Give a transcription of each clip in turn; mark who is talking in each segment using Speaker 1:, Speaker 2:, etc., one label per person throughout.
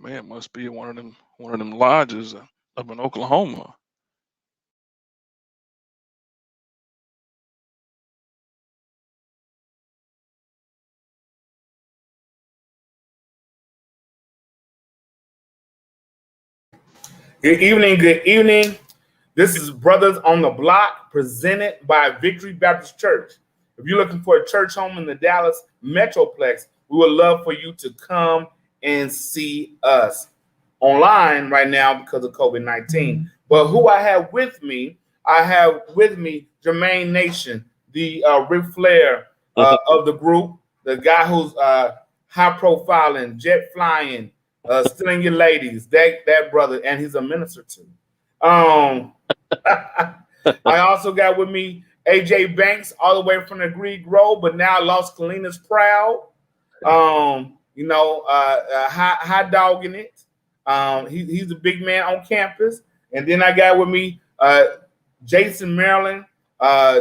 Speaker 1: Man, it must be one of them lodges up in Oklahoma.
Speaker 2: Good evening, good evening. This is Brothers on the Block presented by Victory Baptist Church. If you're looking for a church home in the Dallas Metroplex, we would love for you to come and see us online right now because of COVID-19. But who I have with me Jermaine Nation, the Ric Flair of the group, the guy who's high profiling, jet flying, stealing your ladies, that brother, and he's a minister too. I also got with me AJ Banks, all the way from the Greek Road, but now Los Colinas proud. Hot dogging it. He's a big man on campus. And then I got with me Jason Maryland,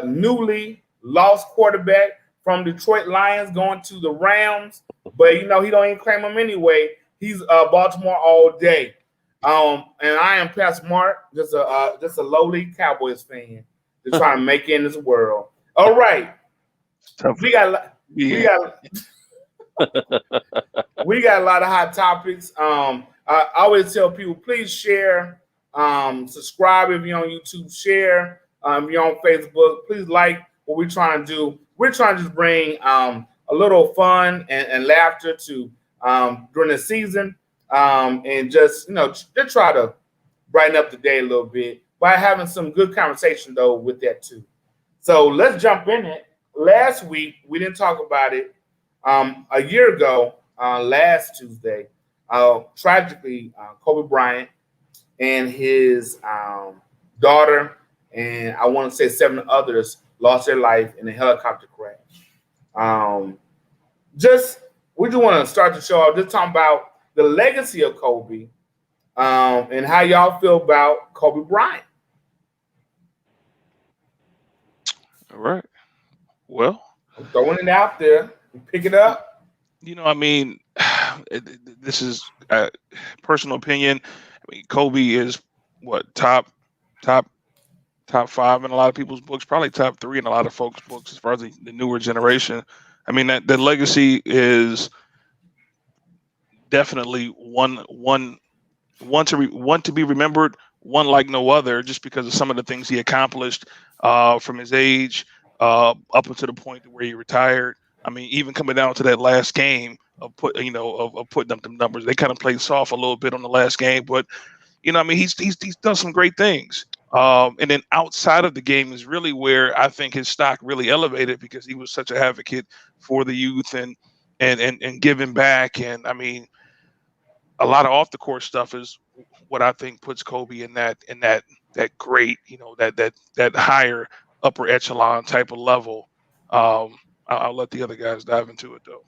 Speaker 2: newly lost quarterback from Detroit Lions going to the Rams. But, he don't even claim him anyway. He's Baltimore all day. And I am Pastor Mark, just a lowly Cowboys fan to try and make it in this world. All right. We got we got a lot of hot topics. I always tell people, please share, subscribe if you're on YouTube, share if you're on Facebook. Please like what we're trying to do. We're trying to just bring a little fun and laughter to during the season, and just try to brighten up the day a little bit by having some good conversation though with that too. So let's jump in it. Last week we didn't talk about it. A year ago, last Tuesday, tragically, Kobe Bryant and his daughter, and I want to say 7 others, lost their life in a helicopter crash. We just want to start the show off just talking about the legacy of Kobe, and how y'all feel about Kobe Bryant.
Speaker 1: All right. Well,
Speaker 2: I'm throwing it out there. Pick it up.
Speaker 1: I mean, this is personal opinion. I mean, Kobe is what top 5 in a lot of people's books, probably top 3 in a lot of folks' books as far as the newer generation. I mean, that the legacy is definitely one to be remembered, one like no other, just because of some of the things he accomplished from his age up until the point where he retired. I mean, even coming down to that last game of putting up the numbers, they kind of played soft a little bit on the last game, but I mean, he's done some great things. And then outside of the game is really where I think his stock really elevated, because he was such an advocate for the youth and giving back. And I mean, a lot of off the court stuff is what I think puts Kobe in that great, that higher upper echelon type of level. I'll let the other guys dive into it though.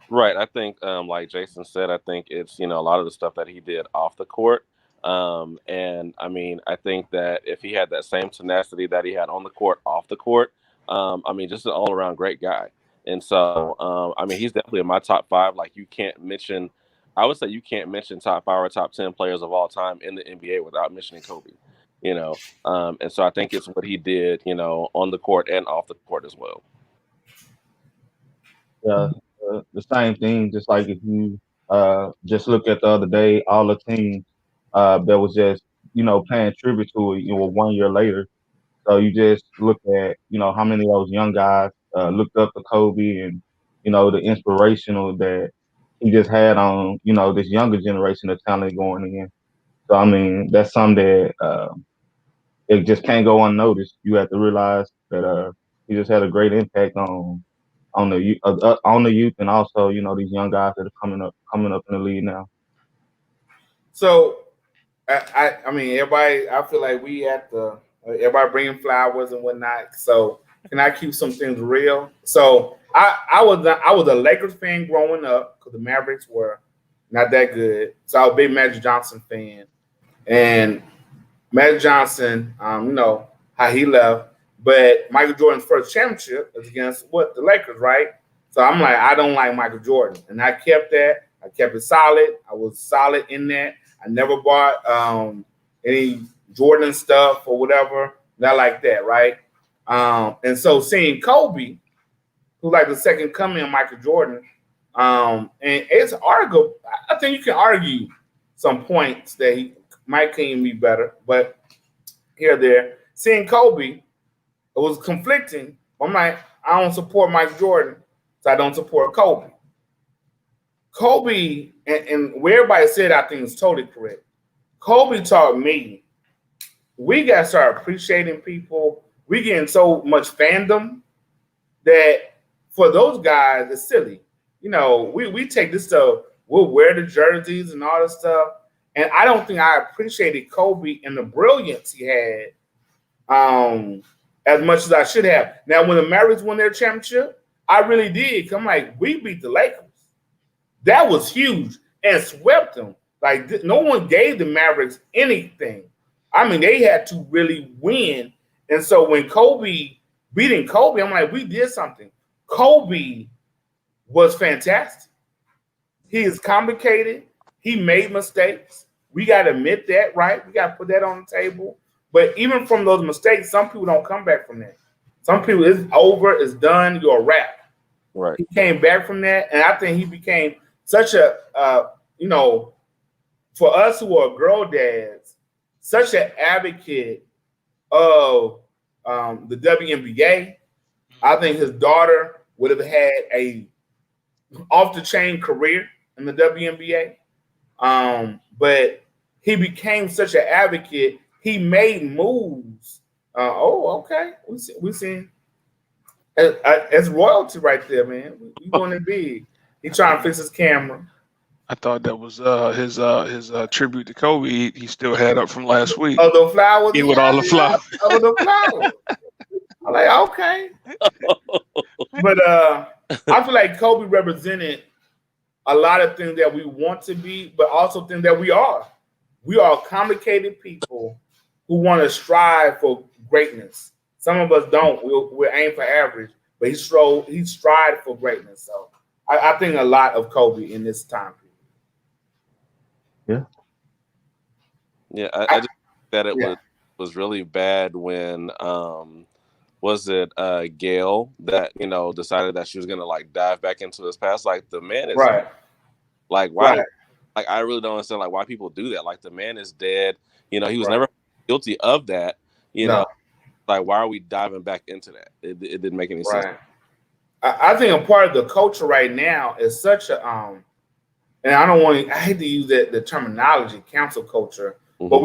Speaker 3: Right. I think, like Jason said, I think it's, a lot of the stuff that he did off the court. And I mean, I think that if he had that same tenacity that he had on the court, off the court, I mean, just an all around great guy. And so, I mean, he's definitely in my top 5. Like, I would say you can't mention top 5 or top 10 players of all time in the NBA without mentioning Kobe, and so I think it's what he did, on the court and off the court as well.
Speaker 4: Yeah, the same thing. Just like if you just look at the other day, all the teams that was just paying tribute to it, 1 year later. So you just look at how many of those young guys looked up to Kobe, and the inspirational that he just had on this younger generation of talent going in. So I mean, that's something that it just can't go unnoticed. You have to realize that he just had a great impact on the youth, and also these young guys that are coming up in the league now.
Speaker 2: So, I mean, everybody. I feel like we at the everybody bringing flowers and whatnot. So, can I keep some things real? So, I was a Lakers fan growing up because the Mavericks were not that good. So I was a big Magic Johnson fan, and Magic Johnson, how he left. But Michael Jordan's first championship is against the Lakers, right? So I'm like, I don't like Michael Jordan. And I kept that. I kept it solid. I was solid in that. I never bought any Jordan stuff or whatever. Not like that, right? And so seeing Kobe, who's like the second coming of Michael Jordan, and it's arguable. I think you can argue some points that he might claim be better, but here or there. Seeing Kobe, it was conflicting. I'm like, I don't support Michael Jordan, so I don't support Kobe. Kobe, and where everybody said I think is totally correct. Kobe taught me we got to start appreciating people. We getting so much fandom that for those guys, it's silly. You know, we take this stuff, we'll wear the jerseys and all this stuff. And I don't think I appreciated Kobe and the brilliance he had as much as I should have. Now, when the Mavericks won their championship, I really did. I'm like, we beat the Lakers. That was huge and swept them. Like, no one gave the Mavericks anything. I mean, they had to really win. And so when beating Kobe, I'm like, we did something. Kobe was fantastic. He is complicated. He made mistakes. We got to admit that, right? We got to put that on the table. But even from those mistakes, some people don't come back from that. Some people, it's over, it's done, you're a wrap.
Speaker 3: Right.
Speaker 2: He came back from that, and I think he became such a, for us who are girl dads, such an advocate of the WNBA. I think his daughter would have had a off-the-chain career in the WNBA. But he became such an advocate. He made moves. Okay. We seen it's royalty right there, man. We doing it big. He trying to fix his camera.
Speaker 1: I thought that was his tribute to Kobe. He still had up from last week.
Speaker 2: Oh, the flowers.
Speaker 1: He with all the flowers.
Speaker 2: Oh, the flowers. I'm like, okay. But I feel like Kobe represented a lot of things that we want to be, but also things that we are. We are complicated people who want to strive for greatness. Some of us don't. We're aim for average, but he strived for greatness. So I think a lot of Kobe in this time
Speaker 4: period.
Speaker 3: Yeah, I just think that it was really bad when was it Gail that decided that she was gonna like dive back into his past? Like the man is
Speaker 2: right.
Speaker 3: Like why? Right. Like I really don't understand like why people do that. Like the man is dead. He was never guilty of that. You know, like why are we diving back into that? It didn't make any sense.
Speaker 2: I think a part of the culture right now is such a and I hate to use the terminology cancel culture, but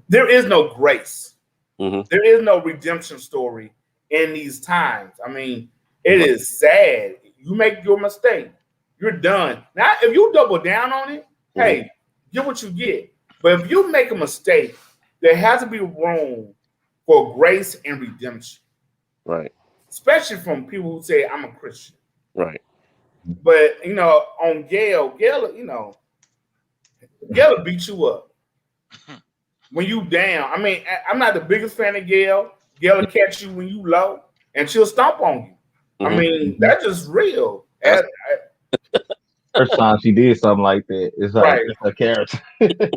Speaker 2: there is no grace. There is no redemption story in these times. I mean, it is sad. You make your mistake, you're done. Now, if you double down on it, hey, get what you get. But if you make a mistake, there has to be room for grace and redemption.
Speaker 3: Right.
Speaker 2: Especially from people who say, I'm a Christian.
Speaker 3: Right.
Speaker 2: But, on Gail, Gail will beat you up. When you down. I mean, I'm not the biggest fan of Gail. Gail will catch you when you low, and she'll stomp on you. I mean, that's just real.
Speaker 4: First time she did something like that, it's like it's a character.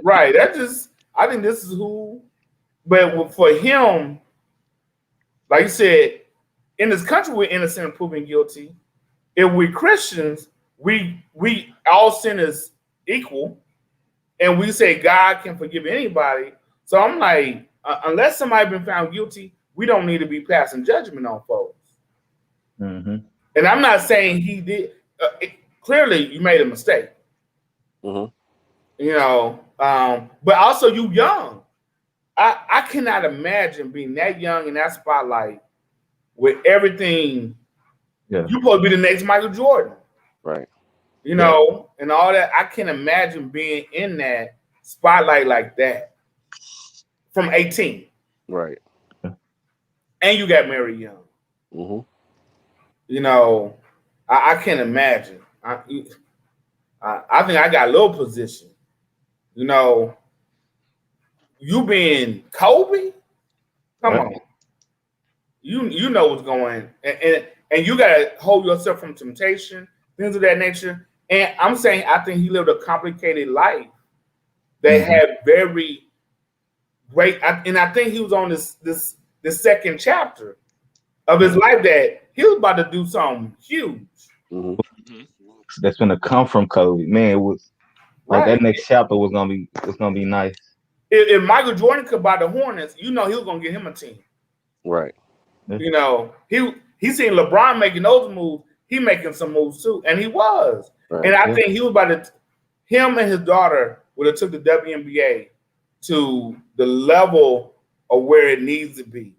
Speaker 2: Right. I think this is who. But for him, like you said, in this country, we're innocent and proven guilty. If we're Christians, we all sin is equal, and we say God can forgive anybody. So I'm like, unless somebody been found guilty, we don't need to be passing judgment on folks. And I'm not saying he did. Clearly, you made a mistake. But also you young. I cannot imagine being that young in that spotlight with everything. Yeah. You're supposed to be the next Michael Jordan.
Speaker 3: Right.
Speaker 2: And all that. I can't imagine being in that spotlight like that from 18.
Speaker 3: Right.
Speaker 2: And you got married young. I can't imagine. I think I got a little position. You being Kobe? Come on. You know what's going on. And and you gotta hold yourself from temptation, things of that nature. And I'm saying I think he lived a complicated life that had very great, and I think he was on this second chapter of his life that he was about to do something huge.
Speaker 3: Mhm.
Speaker 4: That's gonna come from Kobe. Man, it was like
Speaker 2: Right.
Speaker 4: that next chapter was gonna be nice.
Speaker 2: If Michael Jordan could buy the Hornets, he was gonna get him a team.
Speaker 3: Right.
Speaker 2: He seen LeBron making those moves. He making some moves too, and he was.
Speaker 3: Right.
Speaker 2: And I think he was about to. Him and his daughter would have took the WNBA to the level of where it needs to be.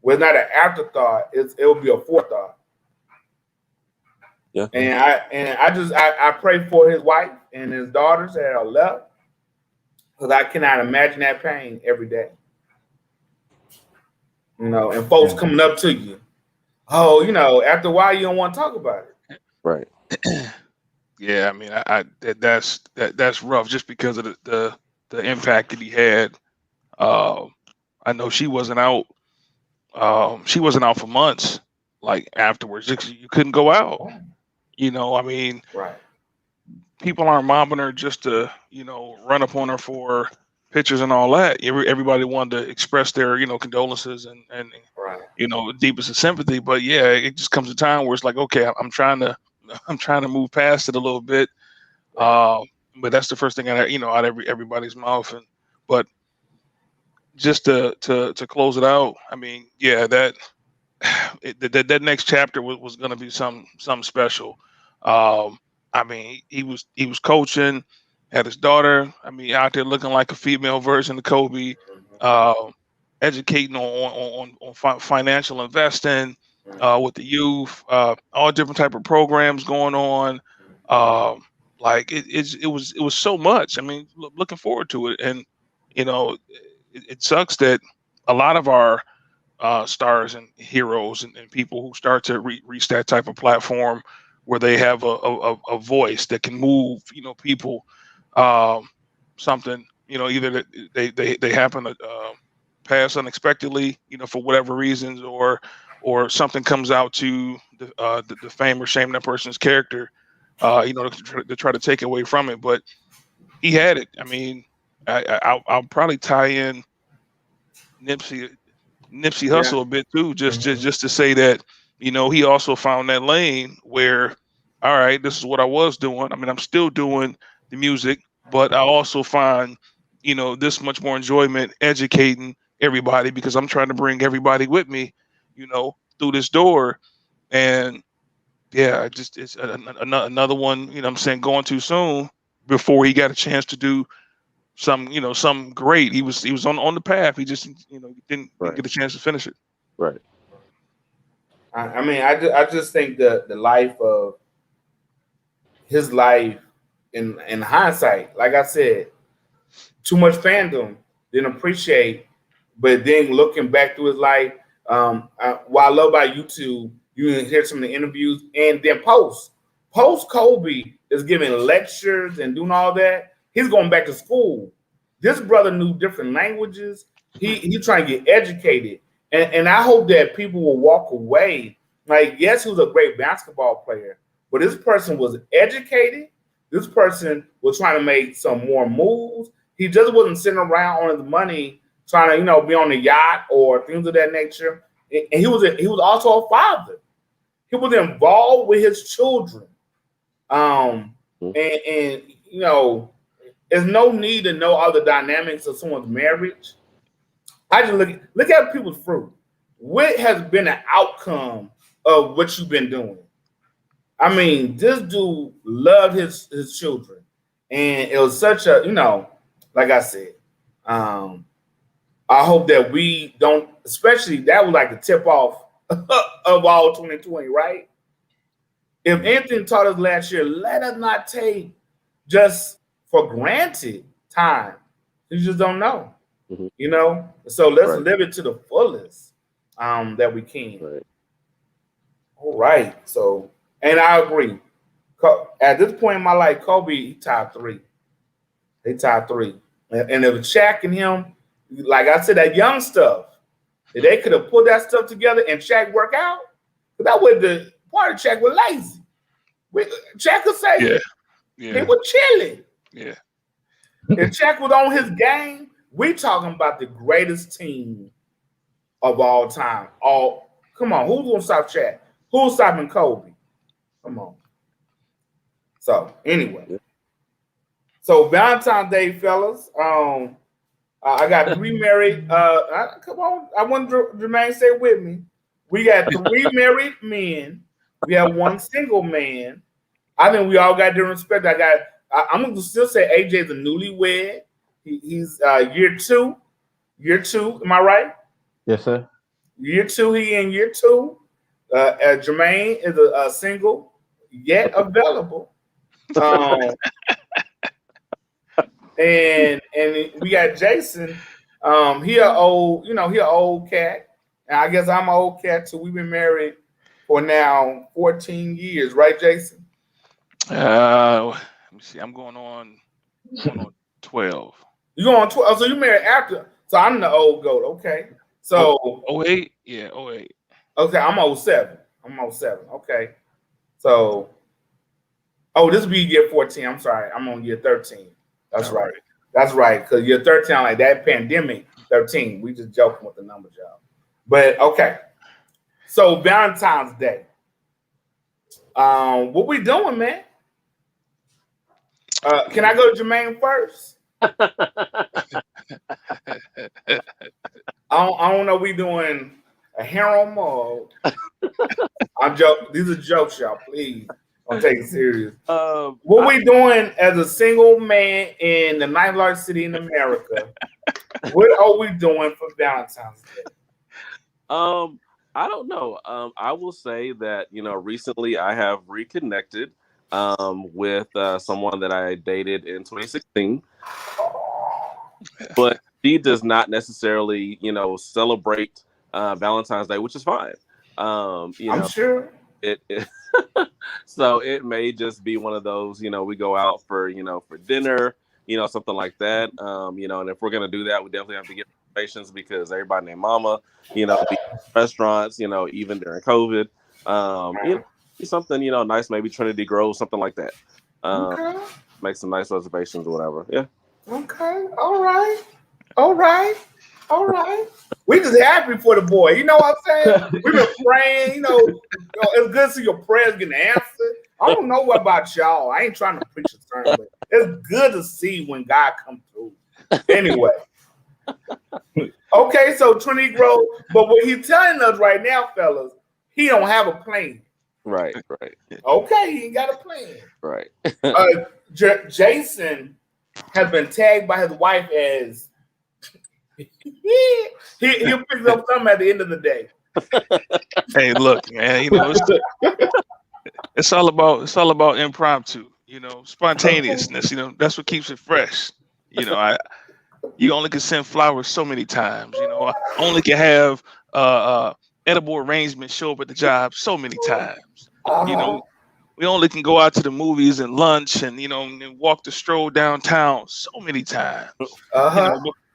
Speaker 2: Where it's not an afterthought, it will be a forethought.
Speaker 3: Yeah.
Speaker 2: And I pray for his wife and his daughters that are left, because I cannot imagine that pain every day. And folks coming up to you. Oh, after a while you don't want to talk about it.
Speaker 3: Right.
Speaker 1: Yeah, I mean, that's rough just because of the impact that he had. I know she wasn't out. She wasn't out for months. Like afterwards, you couldn't go out. I mean,
Speaker 2: Right.
Speaker 1: people aren't mobbing her just to run up on her for pictures and all that. Everybody wanted to express their condolences and
Speaker 2: Right.
Speaker 1: deepest of sympathy. But yeah, it just comes a time where it's like, okay, I'm trying to move past it a little bit. But that's the first thing out of everybody's mouth. But just to close it out, I mean, yeah, that next chapter was going to be something special. I mean, he was coaching, had his daughter. I mean, out there looking like a female version of Kobe, educating on financial investing with the youth, all different type of programs going on. Like it was so much. I mean, looking forward to it, and it sucks that a lot of our stars and heroes and people who start to reach that type of platform where they have a voice that can move people, something either that they happen to pass unexpectedly for whatever reasons, or something comes out to the fame or shame that person's character, to try to take away from it. But he had it. I mean, I'll probably tie in Nipsey Hussle a bit too, just to say that he also found that lane where, all right, this is what I was doing. I mean, I'm still doing the music, but I also find this much more enjoyment educating everybody, because I'm trying to bring everybody with me, through this door. And yeah, it's another one. I'm saying, going too soon before he got a chance to do some great. He was on the path. He just didn't get a chance to finish it.
Speaker 3: Right.
Speaker 2: I mean, I just think the life of his life in hindsight, like I said, too much fandom, didn't appreciate, but then looking back through his life, what I love about YouTube, you can hear some of the interviews, and then post Kobe is giving lectures and doing all that. He's going back to school. This brother knew different languages. He's trying to get educated, and I hope that people will walk away. Like, yes, he was a great basketball player, but this person was educated. This person was trying to make some more moves. He just wasn't sitting around on his money trying to, be on the yacht or things of that nature. And he was also a father. He was involved with his children. And there's no need to know all the dynamics of someone's marriage. I just look at people's fruit. What has been the outcome of what you've been doing? I mean, this dude loved his children, and it was such a, like I said, I hope that we don't, especially that was like the tip off of all 2020, right? If anything taught us last year, let us not take just for granted time. You just don't know, So let's live it to the fullest that we can.
Speaker 3: Right.
Speaker 2: All right. So, and I agree. At this point in my life, Kobe, he top 3. They top 3. And if Shaq and him, like I said, that young stuff, if they could have put that stuff together and Shaq work out, That was the party check was lazy. Check could say
Speaker 1: Yeah.
Speaker 2: he
Speaker 1: Yeah.
Speaker 2: was chilling.
Speaker 1: Yeah.
Speaker 2: If Check was on his game, we talking about the greatest team of all time. Come on, who's gonna stop Check? Who's stopping Kobe? Come on. So anyway, so Valentine's Day, fellas. I got 3 married. Come on, I want Jermaine say it with me. We got 3 married men. We have 1 single man. I think we all got different respect. I'm gonna still say AJ's a newlywed. He's year 2. Year 2, am I right?
Speaker 4: Yes, sir.
Speaker 2: Year 2, he in year 2. Jermaine is a single, yet available. And we got Jason. He an old cat. And I guess I'm an old cat too. We've been married for now 14 years, right, Jason?
Speaker 1: Let me see. I'm going on 12.
Speaker 2: You go on 12. So you married after. So I'm the old goat. Okay. So
Speaker 1: 08? Yeah, 08.
Speaker 2: okay, I'm 07. I'm 07. Okay. So this will be year 14. I'm sorry. I'm on year 13. That's right. That's right. Because year 13, like that pandemic 13. We just joking with the numbers, y'all. But okay. So Valentine's Day. What we doing, man? Can I go to Jermaine first? I don't know. We doing a harem or I'm joking. These are jokes, y'all. Please don't take it serious. What we doing as a single man in the 9th largest city in America? What are we doing for Valentine's Day?
Speaker 3: I don't know. I will say that recently I have reconnected with someone that I dated in 2016, but she does not necessarily celebrate Valentine's Day, which is fine. I'm
Speaker 2: sure
Speaker 3: it so it may just be one of those, we go out for dinner, something like that. And if we're gonna do that, we definitely have to get reservations because everybody named Mama, be restaurants, even during COVID. Something, nice, maybe Trinity Grove, something like that.
Speaker 2: Okay.
Speaker 3: Make some nice reservations or whatever. Yeah.
Speaker 2: Okay. All right. We just happy for the boy. You know what I'm saying? We've been praying. It's good to see your prayers getting answered. I don't know what about y'all. I ain't trying to preach a sermon, but it's good to see when God comes through. Anyway. Okay, so Trinity Grove. But what he's telling us right now, fellas, he don't have a plan.
Speaker 3: Right.
Speaker 2: Okay, he ain't got a plan.
Speaker 3: Right.
Speaker 2: Jason has been tagged by his wife as he'll pick up something at the end of the day.
Speaker 1: Hey, look, man, it's all about impromptu, spontaneousness. That's what keeps it fresh. You only can send flowers so many times. I only can have edible arrangements show up at the job so many times. We only can go out to the movies and lunch and and walk the stroll downtown so many times.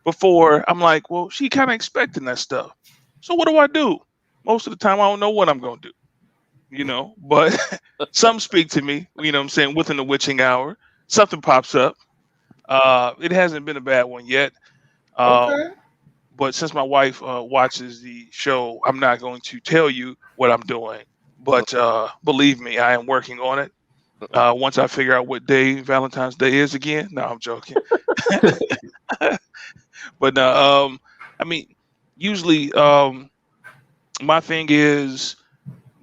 Speaker 1: Before I'm like, well, she kind of expecting that stuff. So what do? Most of the time I don't know what I'm gonna do. But some speak to me, I'm saying, within the witching hour. Something pops up. It hasn't been a bad one yet. But since my wife watches the show, I'm not going to tell you what I'm doing. But believe me, I am working on it. Once I figure out what day Valentine's Day is again. No, I'm joking. But usually my thing is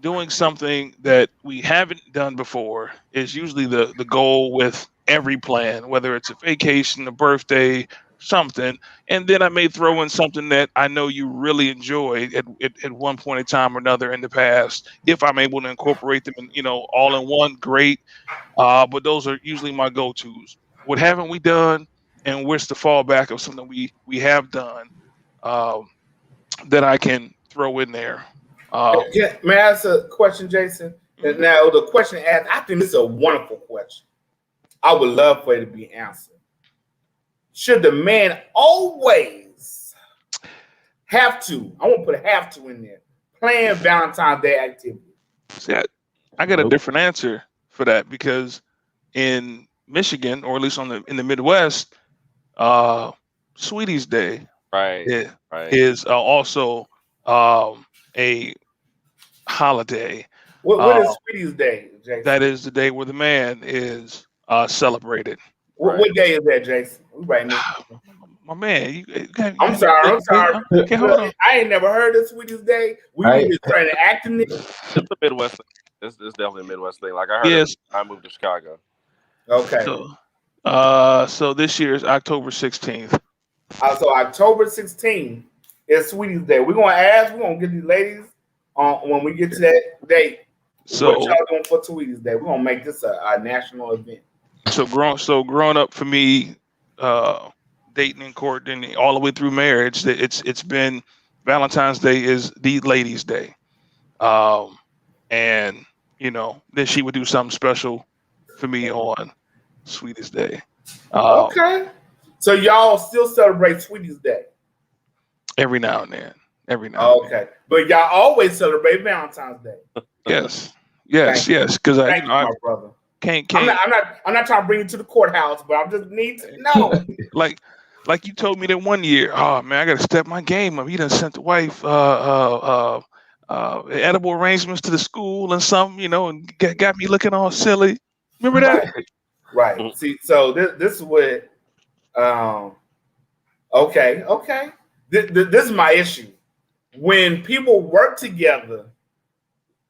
Speaker 1: doing something that we haven't done before is usually the goal with every plan, whether it's a vacation, a birthday, something. And then I may throw in something that I know you really enjoyed at one point in time or another in the past. If I'm able to incorporate them in, all in one, great. But those are usually my go-tos. What haven't we done? And where's the fallback of something we have done that I can throw in there?
Speaker 2: May I ask a question, Jason? Mm-hmm. Now, the question asked, I think this is a wonderful question. I would love for it to be answered. Should the man always have to, I want to put a have to in there, plan Valentine's Day activities?
Speaker 1: See, I got a different answer for that because in Michigan, or at least in the Midwest, uh, Sweeties Day
Speaker 3: Right.
Speaker 1: is,
Speaker 3: Right.
Speaker 1: is also a holiday.
Speaker 2: What
Speaker 1: Uh,
Speaker 2: is Sweeties Day,
Speaker 1: that
Speaker 2: Jason?
Speaker 1: is the day where the man is celebrated.
Speaker 3: Right.
Speaker 2: What day is that, Jason? We writing this.
Speaker 1: My man,
Speaker 2: I'm sorry. I'm sorry.
Speaker 1: okay,
Speaker 2: Look,
Speaker 1: hold on.
Speaker 2: I ain't never heard of Sweeties Day. We
Speaker 4: Right?
Speaker 2: need to try to act in it.
Speaker 3: It's a Midwest thing. It's definitely a Midwest thing. Like I heard it
Speaker 1: Yes.
Speaker 3: when I moved to Chicago.
Speaker 2: Okay.
Speaker 1: So this year is October 16th.
Speaker 2: So October 16th is Sweeties Day. We're gonna get these ladies on when we get to that date. What
Speaker 1: So
Speaker 2: y'all doing for Sweeties Day? We're gonna make this a national event.
Speaker 1: growing up for me, dating and courting all the way through marriage, it's been Valentine's Day is the ladies' day. And then she would do something special for me on Sweetest Day.
Speaker 2: Okay. So y'all still celebrate Sweeties Day.
Speaker 1: Every now and then. Every now and then.
Speaker 2: Okay. But y'all always celebrate Valentine's Day.
Speaker 1: Yes.
Speaker 2: Thank you.
Speaker 1: Because
Speaker 2: Thank you,
Speaker 1: I
Speaker 2: my brother.
Speaker 1: can't
Speaker 2: I'm not trying to bring you to the courthouse, but I just need to know.
Speaker 1: like you told me that one year. Oh man, I got to step my game up. You done sent the wife edible arrangements to the school and something, and got me looking all silly. Remember that?
Speaker 2: Right. See, so this is what. Okay. This is my issue. When people work together,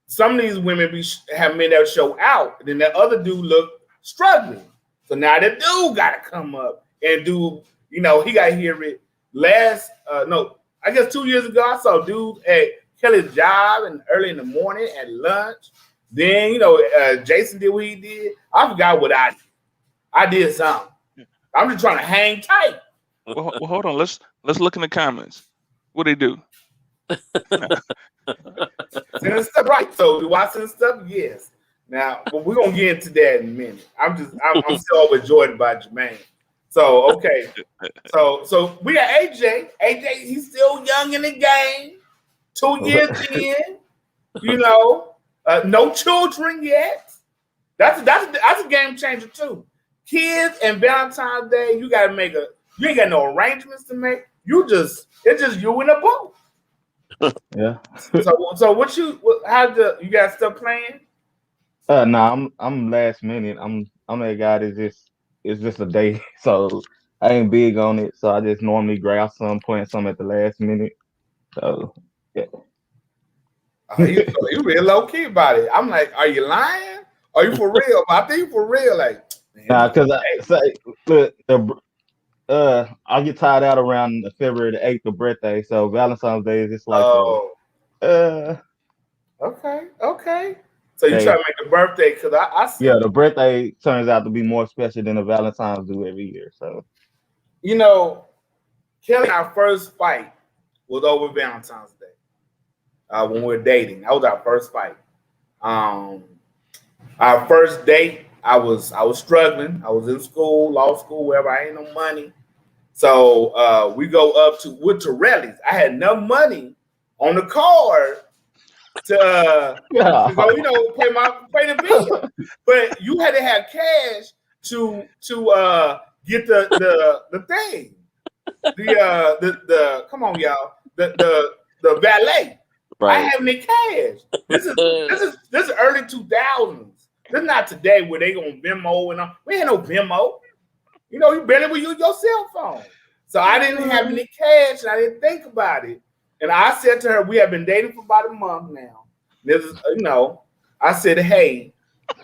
Speaker 2: some of these women have men that show out, and then that other dude look struggling. So now the dude got to come up and do. He got to hear it. I guess 2 years ago I saw a dude at Kelly's job and early in the morning at lunch. Then Jason did what he did. I forgot what I did. I did something. I'm just trying to hang tight.
Speaker 1: Well, hold on. Let's look in the comments. What they do?
Speaker 2: Sending stuff right. So do I send stuff? Yes. Now, but we're gonna get into that in a minute. I'm still overjoyed by Jermaine. So okay. So we got AJ. AJ, he's still young in the game. 2 years in. No children yet. That's a game changer too. Kids and Valentine's Day, you ain't got no arrangements to make. It's just you and a boat.
Speaker 4: Yeah.
Speaker 2: So you guys still playing?
Speaker 4: No, I'm last minute. I'm that guy that it's just a day. So I ain't big on it. So I just normally grab some, point some at the last minute. So yeah.
Speaker 2: You real low key about it. I'm like, are you lying? Are you for real? I think you for real. Like,
Speaker 4: Nah, because I say look, I get tired out around February the 8th, the birthday. So Valentine's Day is just like
Speaker 2: okay. So you try to make the birthday because I see.
Speaker 4: Yeah, the birthday turns out to be more special than the Valentine's do every year. So
Speaker 2: Kelly, our first fight was over Valentine's Day. When we were dating, that was our first fight. Our first date, I was struggling. I was in school, law school, wherever. I ain't no money. So we go up with Torelli's. I had enough money on the card to go, pay the bill. But you had to have cash to get the thing. The come on, y'all. The valet.
Speaker 3: Right.
Speaker 2: I have any cash. This is early 2000s. This is not today where they gonna Venmo and all. We ain't no Venmo. You barely would use your cell phone. So I didn't have any cash and I didn't think about it. And I said to her, we have been dating for about a month now. This is, I said, hey,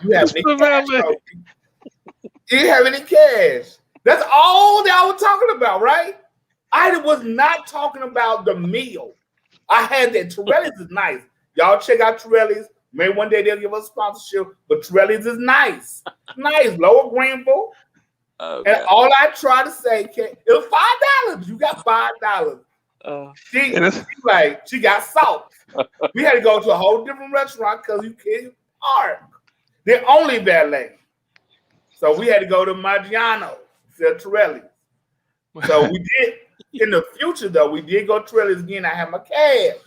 Speaker 2: you have any cash? Do you have any cash? That's all that I was talking about, right? I was not talking about the meal. I had that. Torelli's is nice. Y'all check out Torelli's. Maybe one day they'll give us sponsorship, but Torelli's is nice. Nice. Lower Greenville. Okay. And all I try to say, it was $5. You got $5. She got salt. We had to go to a whole different restaurant because you can't park. They're only valet. So we had to go to Maggiano's, Torelli's. So we did. In the future, though, we did go to Torelli's again. I had my cash.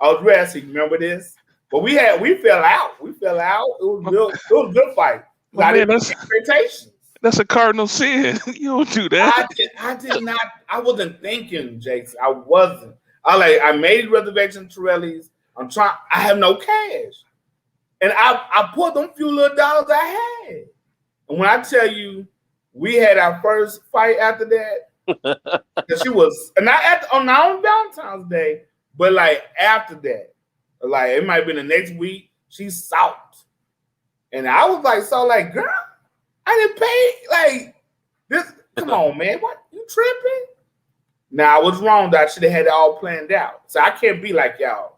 Speaker 2: I was ready. So you remember this? But we fell out. We fell out. It was a good fight.
Speaker 1: My
Speaker 2: I
Speaker 1: man,
Speaker 2: didn't have expectations.
Speaker 1: that's a cardinal sin. You don't do that.
Speaker 2: I did not. I wasn't thinking, Jason. I wasn't. I made reservations to Torelli's. I have no cash, and I put them few little dollars I had. And when I tell you, we had our first fight after that, because she was not on Valentine's Day, but like after that, like it might have been the next week. She sulked, and I was like, girl, I didn't pay like this. Come on, man, what you tripping? Now I was wrong. That I should have had it all planned out. So I can't be like y'all.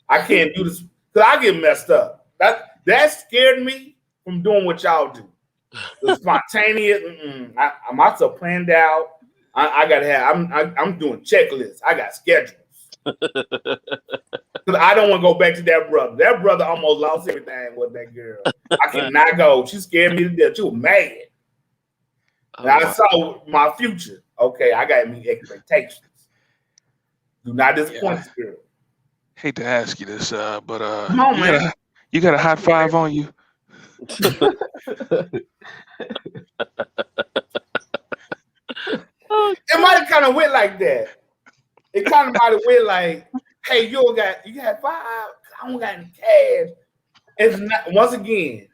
Speaker 2: I can't do this because I get messed up. That scared me from doing what y'all do. The spontaneous. I'm also planned out. I gotta have. I'm doing checklists. I got schedules. Because I don't want to go back to that brother. That brother almost lost everything with that girl. I cannot go. She scared me to death. She was mad. And I saw my future. Okay, I got to meet expectations. Do not disappoint this girl.
Speaker 1: Hate to ask you this, but
Speaker 2: Come on, man.
Speaker 1: You got a hot five on you?
Speaker 2: It might have kind of went like that. It kind of might have went like, hey, you got $5? I don't got any cash. It's not, once again,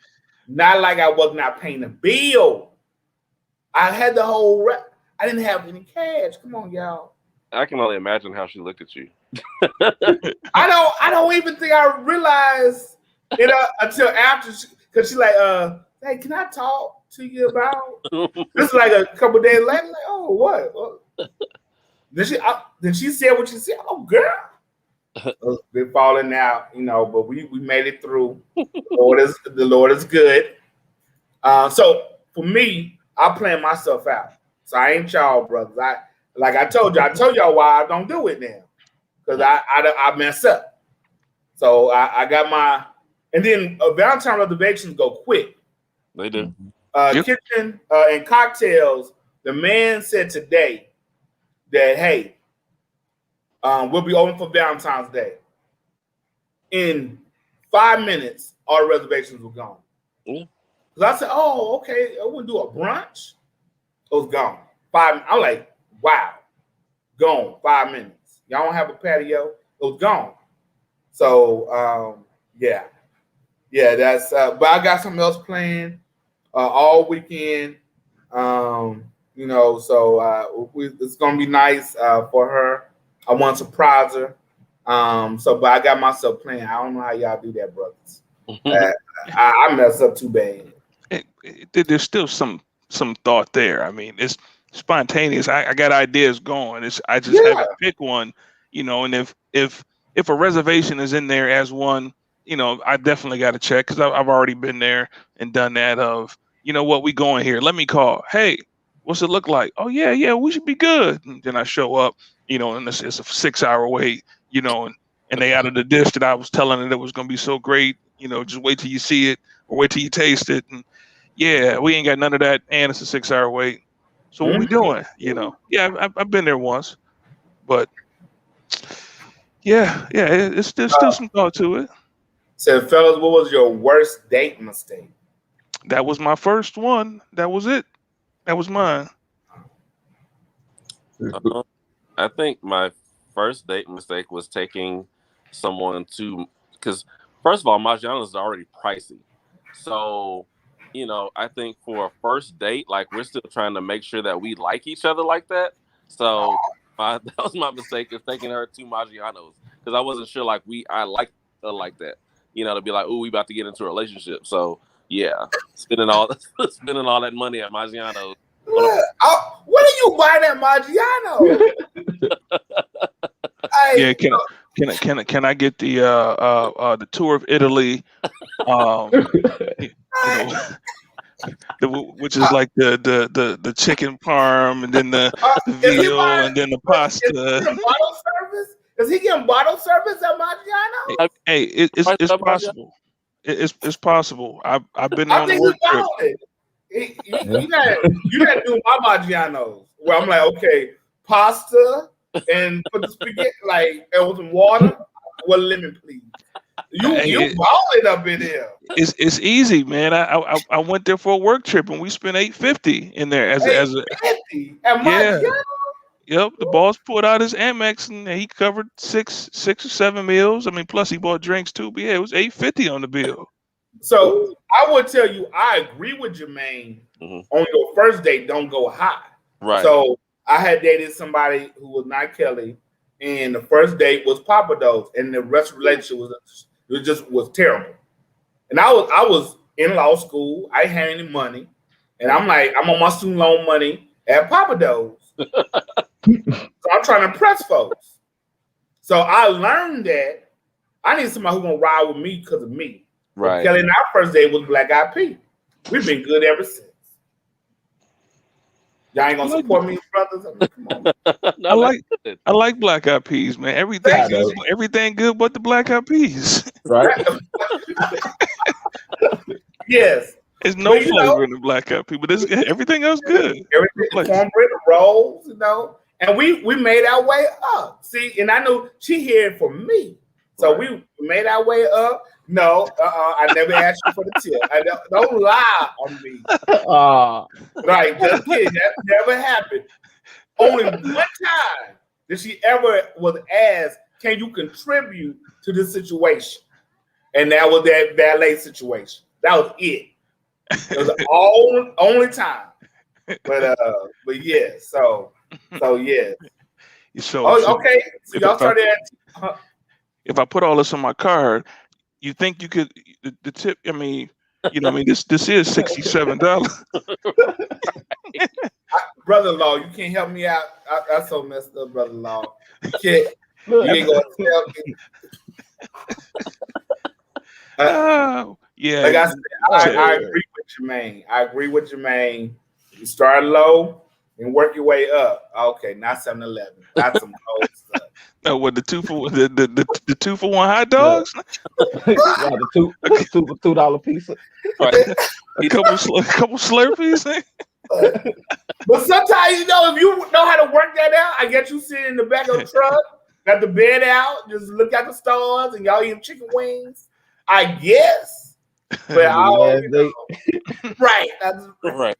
Speaker 2: not like I was not paying the bill. I had the whole I didn't have any cash. Come on, y'all.
Speaker 3: I can only imagine how she looked at you.
Speaker 2: I don't even think I realized it until after, because she's like, hey, can I talk to you about? This is like a couple days later. Like, oh, what? Then she said what she said. Oh, girl, been falling out, but we made it through. The Lord is good. So for me, I plan myself out. So I ain't y'all brothers. I told y'all why I don't do it now, because I mess up. So I got my, and then Valentine reservations go quick.
Speaker 3: They do.
Speaker 2: Kitchen and cocktails. The man said today that, hey, we'll be open for Valentine's Day. In 5 minutes, all the reservations were gone. Because I said, oh, okay, I want to do a brunch. It was gone. I'm like, wow, gone 5 minutes. Y'all don't have a patio? It was gone. So, yeah, that's, but I got something else planned all weekend. So it's going to be nice for her. I want to surprise her. But I got myself planned. I don't know how y'all do that, brothers. I messed up too bad.
Speaker 1: There's still some thought there. I mean, it's spontaneous. I got ideas going. I just haven't picked one, and if a reservation is in there as one, I definitely got to check, because I've already been there and done that of, what, we going here. Let me call. Hey, what's it look like? Oh, yeah, we should be good. And then I show up, and it's a 6-hour wait, and they out of the dish that I was telling it was going to be so great, just wait till you see it or wait till you taste it. And yeah, we ain't got none of that. And it's a 6-hour wait. So what we doing? Yeah, I've been there once, but yeah, there's still some thought to it.
Speaker 2: So, fellas, what was your worst date mistake?
Speaker 1: That was my first one. That was it. That was mine.
Speaker 3: I think my first date mistake was taking someone because first of all, Maggiano's is already pricey. So, I think for a first date, like, we're still trying to make sure that we like each other like that. So that was my mistake, is taking her to Maggiano's, because I wasn't sure I liked her like that. To be like, ooh, we about to get into a relationship. So yeah, spending all that money at Maggiano's.
Speaker 2: What are you buying at Maggiano?
Speaker 1: Yeah, can I get the tour of Italy, which is like the chicken parm, and then the veal, and then the pasta.
Speaker 2: Bottle service? Is he getting bottle service at Maggiano?
Speaker 1: Hey, it's possible. It's possible. I've been on a work trip.
Speaker 2: You gotta do my Maggiano's, where I'm like, okay, pasta and put the spaghetti and with some water. Well, lemon, please. You balling up in there.
Speaker 1: It's easy, man. I went there for a work trip and we spent $850 in there as a
Speaker 2: 850 at
Speaker 1: yeah.
Speaker 2: Montana.
Speaker 1: Yep, the boss pulled out his Amex and he covered six or seven meals. I mean, plus he bought drinks too. But yeah, it was $850 on the bill.
Speaker 2: So I would tell you, I agree with Jermaine. On your first date, don't go high.
Speaker 3: Right.
Speaker 2: So I had dated somebody who was not Kelly, and the first date was Papa Do's, and the rest of the relationship was terrible. And I was in law school. I had any money, and I'm like, I'm on my student loan money at Papa Do's. So I'm trying to impress folks. So I learned that I need somebody who's gonna ride with me because of me.
Speaker 3: Right.
Speaker 2: Kelly and our first date was Black Eyed Peas. We've been good ever since. Y'all ain't gonna support me, brothers. I mean, come on.
Speaker 3: No,
Speaker 1: I like Black Eyed Peas, man. Everything good but the Black Eyed Peas.
Speaker 4: Right.
Speaker 2: Yes.
Speaker 1: There's no flavor in the Black Eyed Peas, but everything else good.
Speaker 2: Everything, cornbread, rolls, and we made our way up. See, and I knew she here for me, so we made our way up. No, I never asked you for the tip. Don't lie on me. Right, just kidding. That never happened. Only one time did she ever was asked, "Can you contribute to this situation?" And that was that valet situation. That was it. It was the only time. But yeah, so yeah. Okay. So y'all started at.
Speaker 1: If I put all this on my card, you think you could the tip? I mean, this is $67.
Speaker 2: Brother-in-law, you can't help me out. That's so messed up, brother-in-law. You can't. You ain't gonna tell me.
Speaker 1: Yeah.
Speaker 2: Like I said, I agree with Jermaine. You start low and work your way up. Okay, not 7-Eleven. That's some old stuff.
Speaker 1: No, what the 2 for $1 hot dogs?
Speaker 4: The two for $2 pizza.
Speaker 1: Right. a couple Slurpees.
Speaker 2: But sometimes if you know how to work that out, I get you sitting in the back of the truck, got the bed out, just look at the stars, and y'all eating chicken wings. I guess, but right. That's
Speaker 3: right.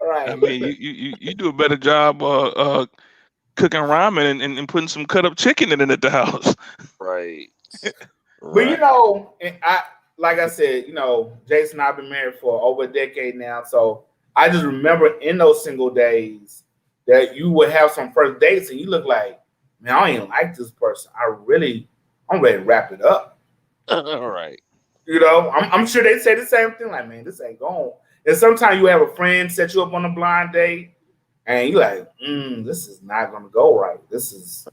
Speaker 2: Right.
Speaker 1: I mean, you do a better job cooking ramen and putting some cut up chicken in it at the house.
Speaker 3: Right.
Speaker 2: But like I said, Jason and I've been married for over a decade now, so I just remember in those single days that you would have some first dates and you look like, man, I don't even like this person. I'm ready to wrap it up.
Speaker 3: All right.
Speaker 2: I'm sure they say the same thing, like, man, this ain't going. And sometimes you have a friend set you up on a blind date, and you're like, this is not going to go right. This is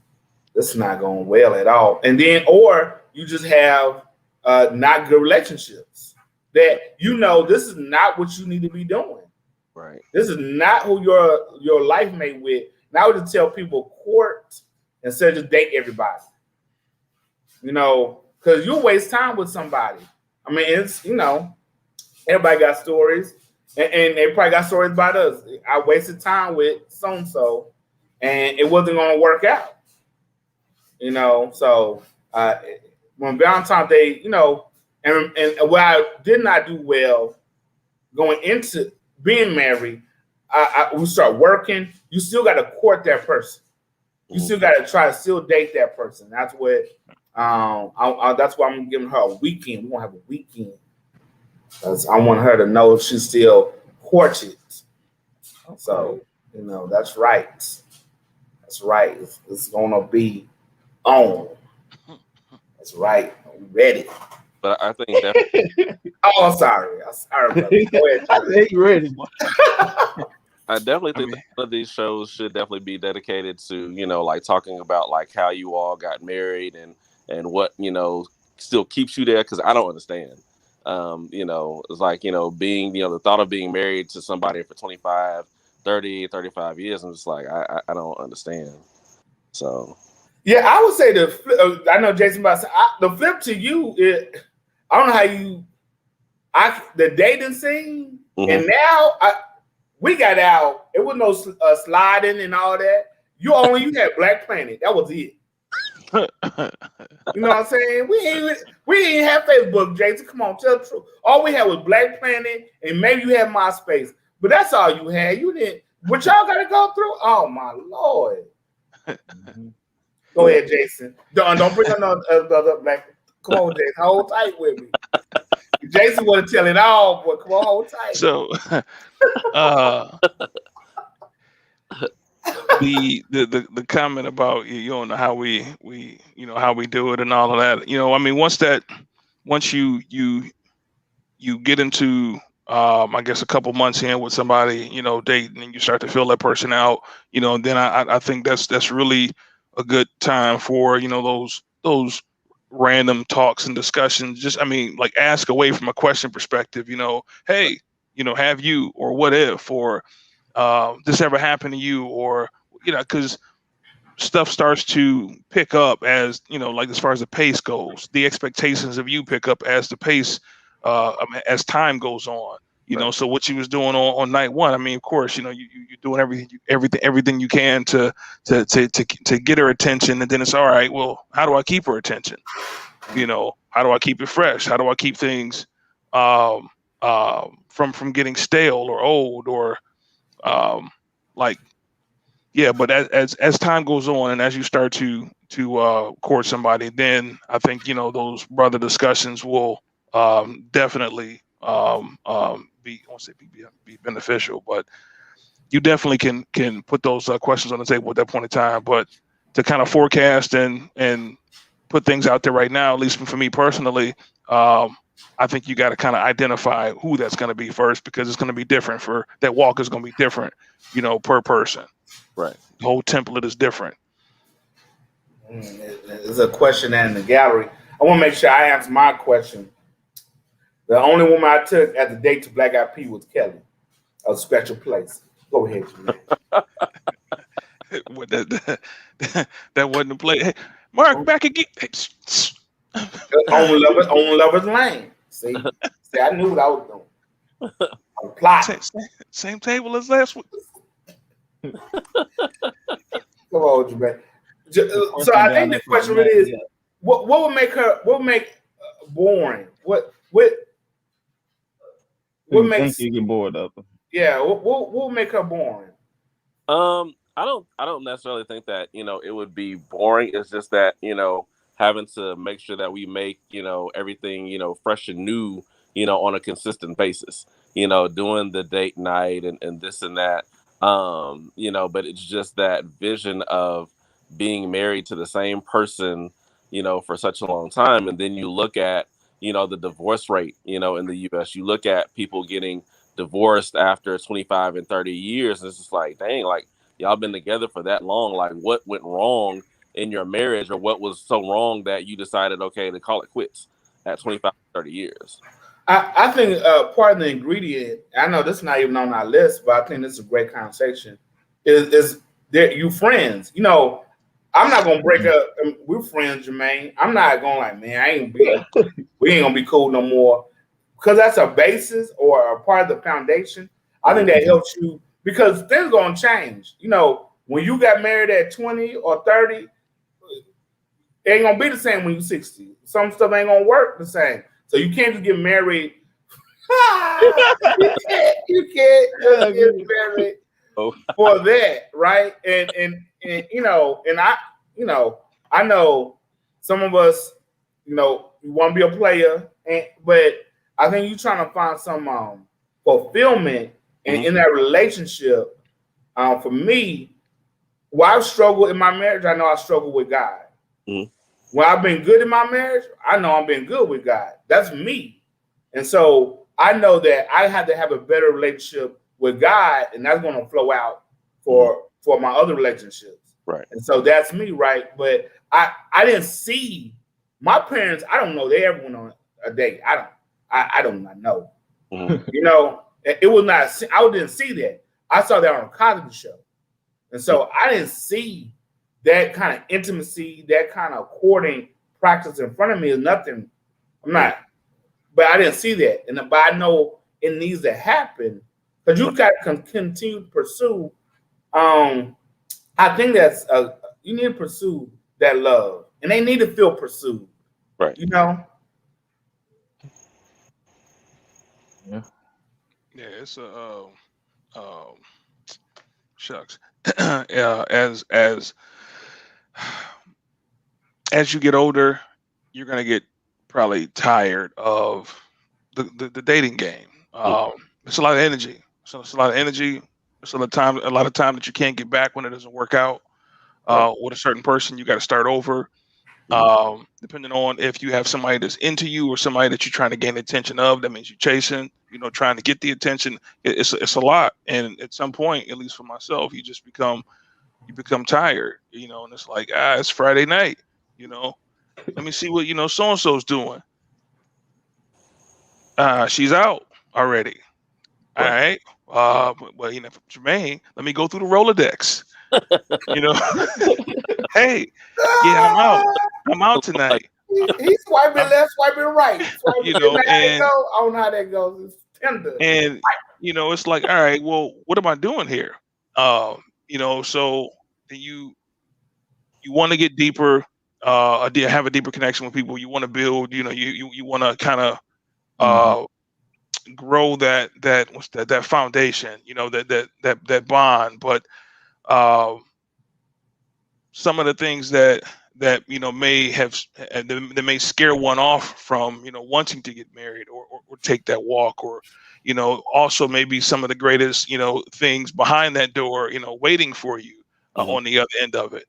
Speaker 2: not going well at all. And then, or you just have not good relationships that this is not what you need to be doing.
Speaker 3: Right.
Speaker 2: This is not who your life mate with. Now I would just tell people court instead of just date everybody. Because you'll waste time with somebody. I mean, it's, everybody got stories, and they probably got stories about us. I wasted time with so-and-so, and it wasn't going to work out. So when Valentine Day, and what I did not do well going into being married, we start working. You still got to court that person. You still got to try to still date that person. That's what. That's why I'm giving her a weekend. We're gonna have a weekend. I want her to know she's still courted. So that's right. That's right. It's gonna be on. That's right. I'm ready.
Speaker 3: But I think that.
Speaker 2: I'm sorry. Brother. Go ahead.
Speaker 4: I think you're ready.
Speaker 3: I definitely think that one of these shows should definitely be dedicated to like talking about like how you all got married and what still keeps you there, because I don't understand. It's like being the thought of being married to somebody for 25, 30, 35 years. I'm just like I don't understand. So
Speaker 2: yeah, I would say I know Jason about to say, the flip to you is, I don't know how the dating scene, and now we got out. It was no sliding and all that. You had Black Planet. That was it. You know what I'm saying? We ain't have Facebook, Jason. Come on, tell the truth. All we had was Black Planet, and maybe you had MySpace, but that's all you had. You didn't. What y'all got to go through? Oh my Lord!
Speaker 4: Mhm.
Speaker 2: Go ahead, Jason. Don't bring another Black. Come on, Jason. Hold tight with me. Jason want to tell it all, but come on, hold tight.
Speaker 1: So, uh, the comment about you know how we you know how we do it and all of that. You know, I mean, once you get into I guess a couple months in with somebody, you know, dating, and you start to feel that person out, you know, then I think that's really a good time for, you know, those random talks and discussions. Just, I mean, like, ask away from a question perspective, you know, hey, you know, have you, or what if, or this ever happened to you, or, you know, because stuff starts to pick up, as you know, like as far as the pace goes, the expectations of you pick up as the pace as time goes on, you know.
Speaker 3: Right.
Speaker 1: So what you was doing on night one, I mean, of course, you know, you're doing everything you can to get her attention, and then it's all right, well, how do I keep her attention, you know, how do I keep it fresh, how do I keep things from getting stale or old, or like, yeah. But as time goes on, and as you start to court somebody, then I think, you know, those brother discussions will definitely be, I won't say be beneficial, but you definitely can put those questions on the table at that point in time. But to kind of forecast and put things out there right now, at least for me personally, I think you got to kind of identify who that's going to be first, because it's going to be different, for that walk is going to be different, you know, per person.
Speaker 3: Right.
Speaker 1: The whole template is different.
Speaker 2: There's a question in the gallery. I want to make sure I answer my question. The only woman I took as a date to Black Eyed Peas was Kelly. A special place. Go ahead, man.
Speaker 1: What that wasn't a play. Hey, Mark, back again. Hey,
Speaker 2: On Lovers Lane. See, I knew what I was doing. I was plotting.
Speaker 1: same table as last week.
Speaker 2: Come on, man.
Speaker 4: The
Speaker 2: So
Speaker 4: question
Speaker 2: I
Speaker 4: down
Speaker 2: think
Speaker 4: there
Speaker 2: the
Speaker 4: for
Speaker 2: question really is,
Speaker 4: yeah.
Speaker 2: what would make her? What would make boring? What
Speaker 4: Who you think
Speaker 2: makes?
Speaker 4: you get bored of?
Speaker 2: Yeah. What would make her boring?
Speaker 3: I don't necessarily think that, you know, it would be boring. It's just that, you know, having to make sure that we make, you know, everything, you know, fresh and new, you know, on a consistent basis, you know, doing the date night and this and that. You know, but it's just that vision of being married to the same person, you know, for such a long time. And then you look at, you know, the divorce rate, you know, in the US, you look at people getting divorced after 25 and 30 years. And it's just like, dang, like, y'all been together for that long. Like, what went wrong in your marriage, or what was so wrong that you decided, okay, to call it quits at 25, 30 years?
Speaker 2: I think part of the ingredient. I know this is not even on our list, but I think this is a great conversation. Is that you friends? You know, I'm not gonna break up. We're friends, Jermaine. I'm not going like, man, we ain't gonna be cool no more, because that's a basis or a part of the foundation. I think that helps you, because things gonna change. You know, when you got married at 20 or 30, it ain't gonna be the same when you're 60. Some stuff ain't gonna work the same. So you can't just get married. You can't just get married
Speaker 3: Oh,
Speaker 2: for that, right? And I know some of us, you know, you want to be a player, but I think you're trying to find some fulfillment in that relationship. For me, while I've struggled in my marriage, I know I struggle with God.
Speaker 3: mhm.
Speaker 2: When I've been good in my marriage, I know I've been good with God. That's me. And so I know that I have to have a better relationship with God, and that's going to flow out for my other relationships.
Speaker 3: Right.
Speaker 2: And so that's me, right? But I didn't see my parents. I don't know they ever went on a date. I don't know.
Speaker 3: Mhm.
Speaker 2: You know, it was not. I didn't see that. I saw that on a Cosby show, and so I didn't see that kind of intimacy, that kind of courting practice in front of me. Is nothing. I'm not. But I didn't see that, but I know it needs to happen, because you've got to continue to pursue. I think that's you need to pursue that love. and they need to feel pursued.
Speaker 3: Right.
Speaker 2: You know.
Speaker 1: Yeah, it's a shucks. As you get older, you're gonna get probably tired of the dating game. It's a lot of energy. So it's a lot of energy. It's a lot of time that you can't get back when it doesn't work out
Speaker 3: Right.
Speaker 1: with a certain person. You got to start over. Depending on if you have somebody that's into you or somebody that you're trying to gain the attention of, that means you're chasing, trying to get the attention. It's a lot, and at some point, at least for myself, you become tired, and it's like it's Friday night, let me see what so and so's doing. She's out already. All
Speaker 3: Right.
Speaker 1: right. Well, Jermaine, let me go through the Rolodex. You know, hey, yeah, I'm out. I'm out tonight.
Speaker 2: He's swiping
Speaker 1: I'm,
Speaker 2: left, swiping right. Swiping,
Speaker 1: you know,
Speaker 2: how that
Speaker 1: and
Speaker 2: go? I don't know how that goes. It's tender.
Speaker 1: and it's like, all right, well, what am I doing here? So then you want to get deeper, have a deeper connection with people. You want to build, you want to kind of
Speaker 4: Mhm.
Speaker 1: grow that foundation, that bond. But uh, some of the things that may have that may scare one off from wanting to get married or take that walk, or also maybe some of the greatest things behind that door waiting for you on the other end of it.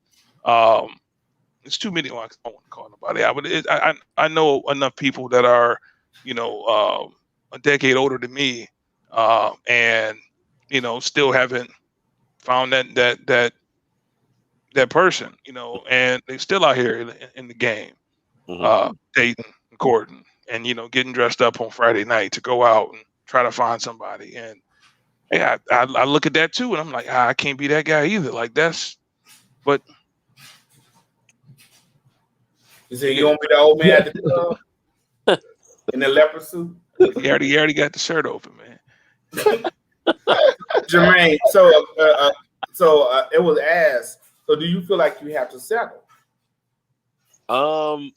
Speaker 1: It's too many. Well, I don't want to call nobody out, but I know enough people that are a decade older than me, and still haven't found that person, and they still out here in the game,
Speaker 3: Mm-hmm.
Speaker 1: dating, and courting, and getting dressed up on Friday night to go out and try to find somebody. And yeah, I look at that too, and I'm like, I can't be that guy either. Like but
Speaker 2: You say you want to be the old man at the club in the leopard suit?
Speaker 1: you already got the shirt open, man.
Speaker 2: Jermaine, so it was asked. So do you feel like you have to settle?
Speaker 3: I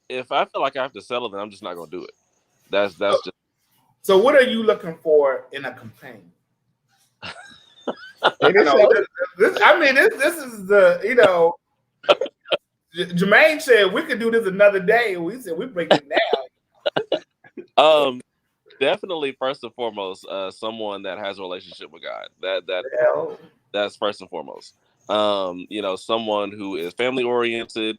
Speaker 3: if I feel like I have to settle, then I'm just not gonna do it. That's just.
Speaker 2: So what are you looking for in a companion?
Speaker 4: They didn't
Speaker 2: No,
Speaker 4: sell
Speaker 2: this is the Jermaine said we could do this another day. We said we break it down.
Speaker 3: Definitely first and foremost, someone that has a relationship with God. That's first and foremost. Someone who is family oriented,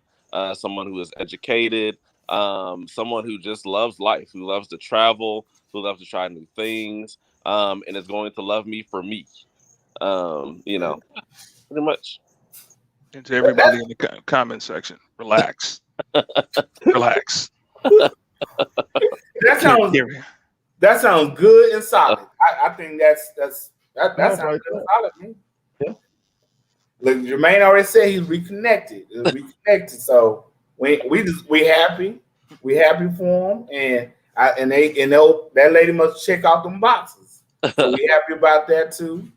Speaker 3: someone who is educated, someone who just loves life, who loves to travel, who loves to try new things, and is going to love me for me. Pretty much.
Speaker 1: And to everybody in the comment section, relax, relax.
Speaker 2: That sounds good and solid. I think that sounds good and solid, man.
Speaker 4: Yeah.
Speaker 2: Look, Jermaine already said he's reconnected. So we happy. We happy for him, and that lady must check out them boxes. So we happy about that too.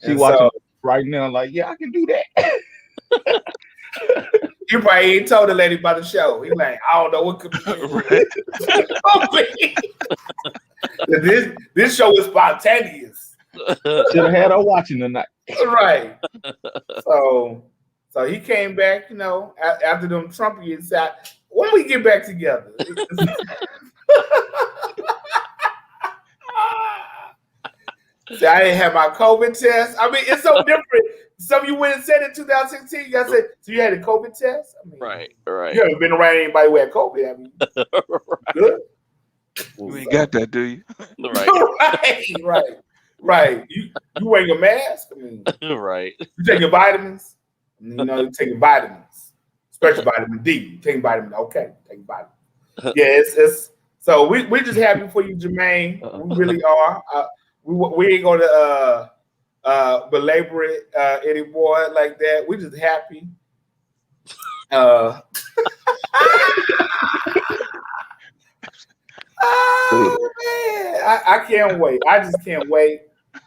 Speaker 4: She watching right now, like, yeah, I can do that.
Speaker 2: You probably ain't told the lady about the show. He like, I don't know what could be. This show is spontaneous.
Speaker 4: Should have had her watching tonight.
Speaker 2: Right. So he came back, after them Trump years. Said, when we get back together. See, I didn't have my COVID test. I mean, it's so different. Some of you went and said in 2016, you guys said, so you had a COVID test? I mean,
Speaker 3: Right.
Speaker 2: You haven't been around anybody who had COVID, have you? Good.
Speaker 1: You ain't got that, do you?
Speaker 2: Right. You wearing a mask? I mean,
Speaker 3: right.
Speaker 2: You taking vitamins? You taking vitamins, especially vitamin D. You taking vitamin? Okay, taking vitamins. Yeah, it's so we're just happy for you, Jermaine. We really are. We ain't gonna belabor it anymore like that. We're just happy. Oh man, I can't wait. I just can't wait.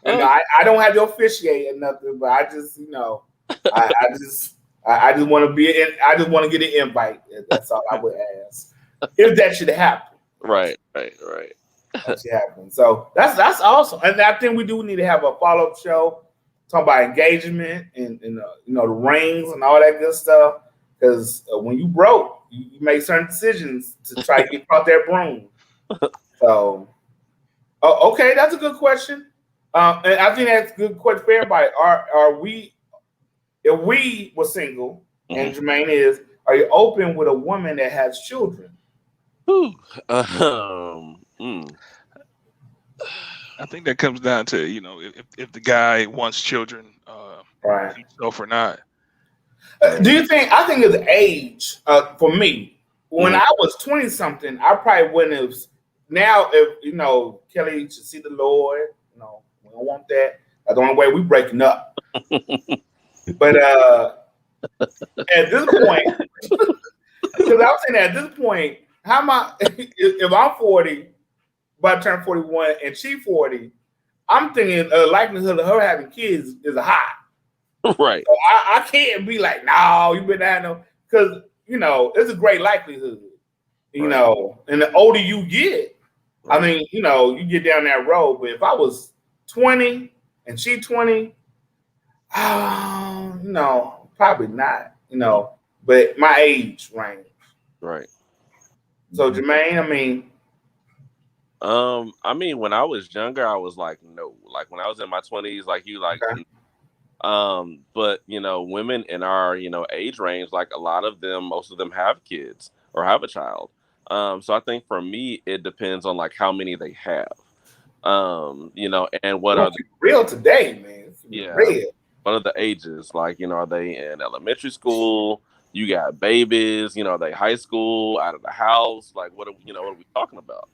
Speaker 2: I don't have to officiate or nothing, but I just, I just want to be in. I just want to get an invite. That's all I would ask. If that should happen.
Speaker 3: Right.
Speaker 2: That should happen. So that's awesome. And I think we do need to have a follow-up show talking about engagement and the rings and all that good stuff. Because when you broke, you make certain decisions to try to get out that broom. So, okay, that's a good question. And I think that's a good question for everybody. Are we, if we were single, and Jermaine is, are you open with a woman that has children?
Speaker 1: I think that comes down to if the guy wants children,
Speaker 2: Right.
Speaker 1: himself or not.
Speaker 2: Do you think? I think it's age. For me, when I was 20 something, I probably wouldn't have. Now, if Kelly should see the Lord, we don't want that. That's the only way we breaking up. But at this point, because I was saying at this point, how am I? If I'm 40, about to turn 41, and she 40, I'm thinking the likelihood of her having kids is high.
Speaker 3: Right.
Speaker 2: So I can't be like, no, you better not know, because it's a great likelihood. And the older you get, I mean, you get down that road. But if I was 20 and she 20, probably not. But my age range.
Speaker 3: Right.
Speaker 2: So Jermaine,
Speaker 3: I mean, when I was younger, I was like, no. Like when I was in my 20s, like you, like.
Speaker 2: Okay.
Speaker 3: But women in our age range, like a lot of them, most of them have kids or have a child. So I think for me, it depends on like how many they have. And what are the
Speaker 2: real today, man? Real.
Speaker 3: What are the ages? Like are they in elementary school? You got babies. Are they high school, out of the house? Like what are we talking about?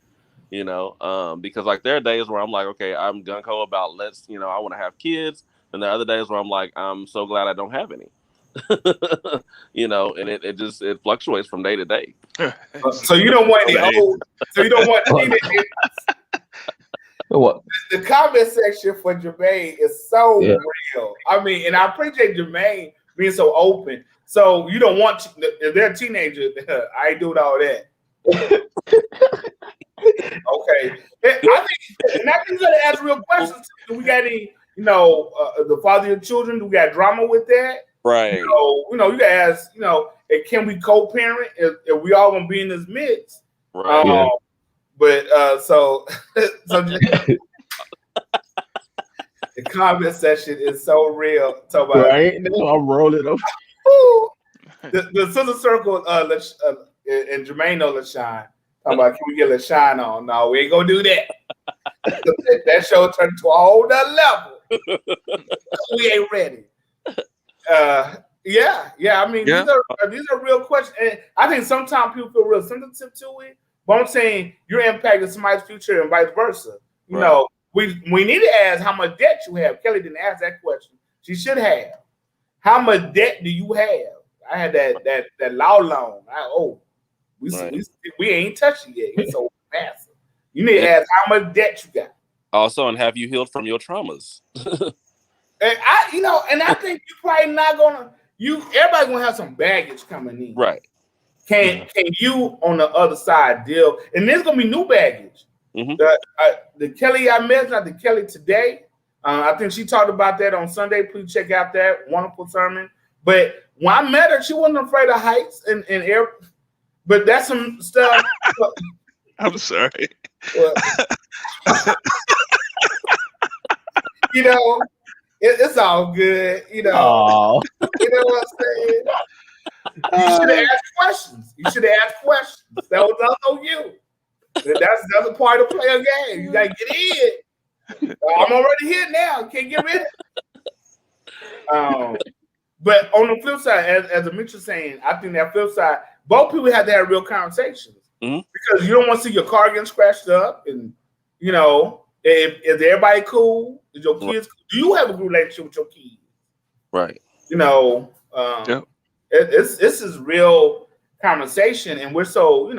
Speaker 3: Because like there are days where I'm like, okay, I'm gung ho about I want to have kids. And there are other days where I'm like, I'm so glad I don't have any. And it fluctuates from day to day.
Speaker 2: So you don't want any old. So you don't want teenagers.
Speaker 4: What?
Speaker 2: The comment section for Jermaine is so real. I mean, and I appreciate Jermaine being so open. So you don't want if they're a teenager. I ain't doing all that. Okay, I think you got to ask real questions. Do we got any? The father of your children, do we got drama with that?
Speaker 3: Right.
Speaker 2: You got to ask, can we co-parent if we all gonna be in this mix?
Speaker 3: Right.
Speaker 2: But so the comment section is so real. Talk about
Speaker 4: right. I'm rolling over.
Speaker 2: The Sister Circle and Jermaine know LaShawn. Talking about, can we get LaShawn on? No, we ain't gonna do that. That show turned to a whole nother level. We ain't ready. I mean, these are real questions, and I think sometimes people feel real sensitive to it. But I'm saying you're impacting somebody's future and vice versa. We need to ask how much debt you have. Kelly didn't ask that question. She should have. How much debt do you have? I had that law loan. We ain't touched it yet. It's so massive. You need to ask how much debt you got.
Speaker 3: Also, and have you healed from your traumas?
Speaker 2: And I think you probably not gonna. Everybody gonna have some baggage coming in.
Speaker 3: Right.
Speaker 2: Can you on the other side deal? And there's gonna be new baggage. The Kelly I met, not the Kelly today. I think she talked about that on Sunday. Please check out that wonderful sermon. But when I met her, she wasn't afraid of heights and air. But that's some stuff.
Speaker 1: I'm sorry.
Speaker 2: It's all good. You know what I'm saying? You should have asked questions. That was on you. That's a part of play a game. You gotta get in. I'm already here now. Can't get rid of it. But on the flip side, as Demetrius saying, I think that flip side, both people have to have real conversations because you don't want to see your car getting scratched up, and is everybody cool? Is your kids? Do you have a good relationship with your kids?
Speaker 3: Right.
Speaker 2: This is real conversation, and we're so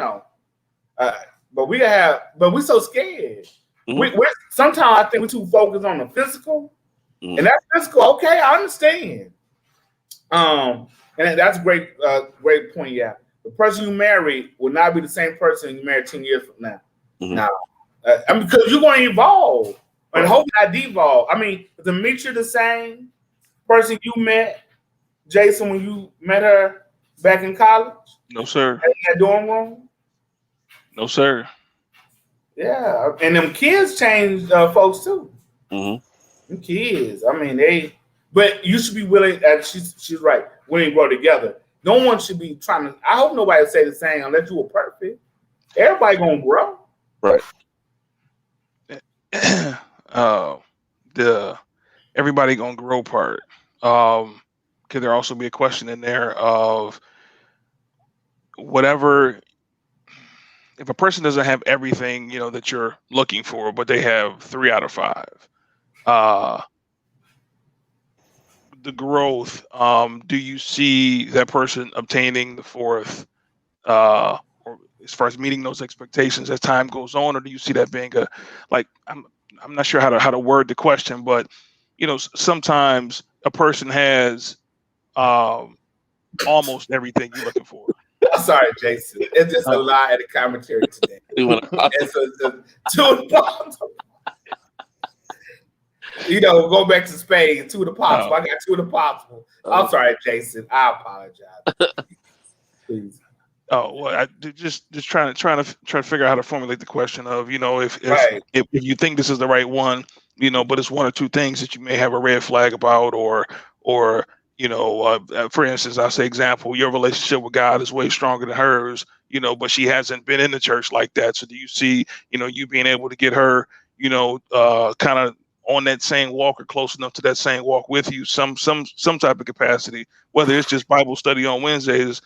Speaker 2: but we're so scared. We're sometimes I think we're too focused on the physical, and that physical. Okay, I understand. And that's a great point. Yeah, the person you marry will not be the same person you married 10 years from now.
Speaker 3: Mhm.
Speaker 2: Now, I mean, because you're going to evolve and hope not devolve. I mean, to meet you the same person you met, Jason, when you met her back in college,
Speaker 1: No, sir.
Speaker 2: in that dorm room.
Speaker 1: No, sir.
Speaker 2: Yeah, and them kids changed folks too.
Speaker 3: Mhm.
Speaker 2: Them kids, I mean, they. But you should be willing. She's right. Willing to grow together. No one should be trying to. I hope nobody say the same unless you were perfect. Everybody gonna grow.
Speaker 3: Right.
Speaker 1: The everybody gonna grow part. Could there also be a question in there of whatever if a person doesn't have everything that you're looking for, but they have 3 out of 5, uh, the growth. Do you see that person obtaining the fourth, or as far as meeting those expectations as time goes on, or do you see that being a like I'm not sure how to word the question, but sometimes a person has almost everything you're looking for.
Speaker 2: I'm sorry, Jason. It's just a lot of the commentary today. It's two go back to Spain. 2 of the possible. I got 2 of the possible. I'm sorry, Jason. I apologize. Please.
Speaker 1: Oh well, I just trying to figure out how to formulate the question of if you think this is the right one, but it's 1 or 2 things that you may have a red flag about, or for instance, I'll say example, your relationship with God is way stronger than hers, but she hasn't been in the church like that. So do you see you being able to get her kind of on that same walk or close enough to that same walk with you, some type of capacity, whether it's just Bible study on Wednesdays,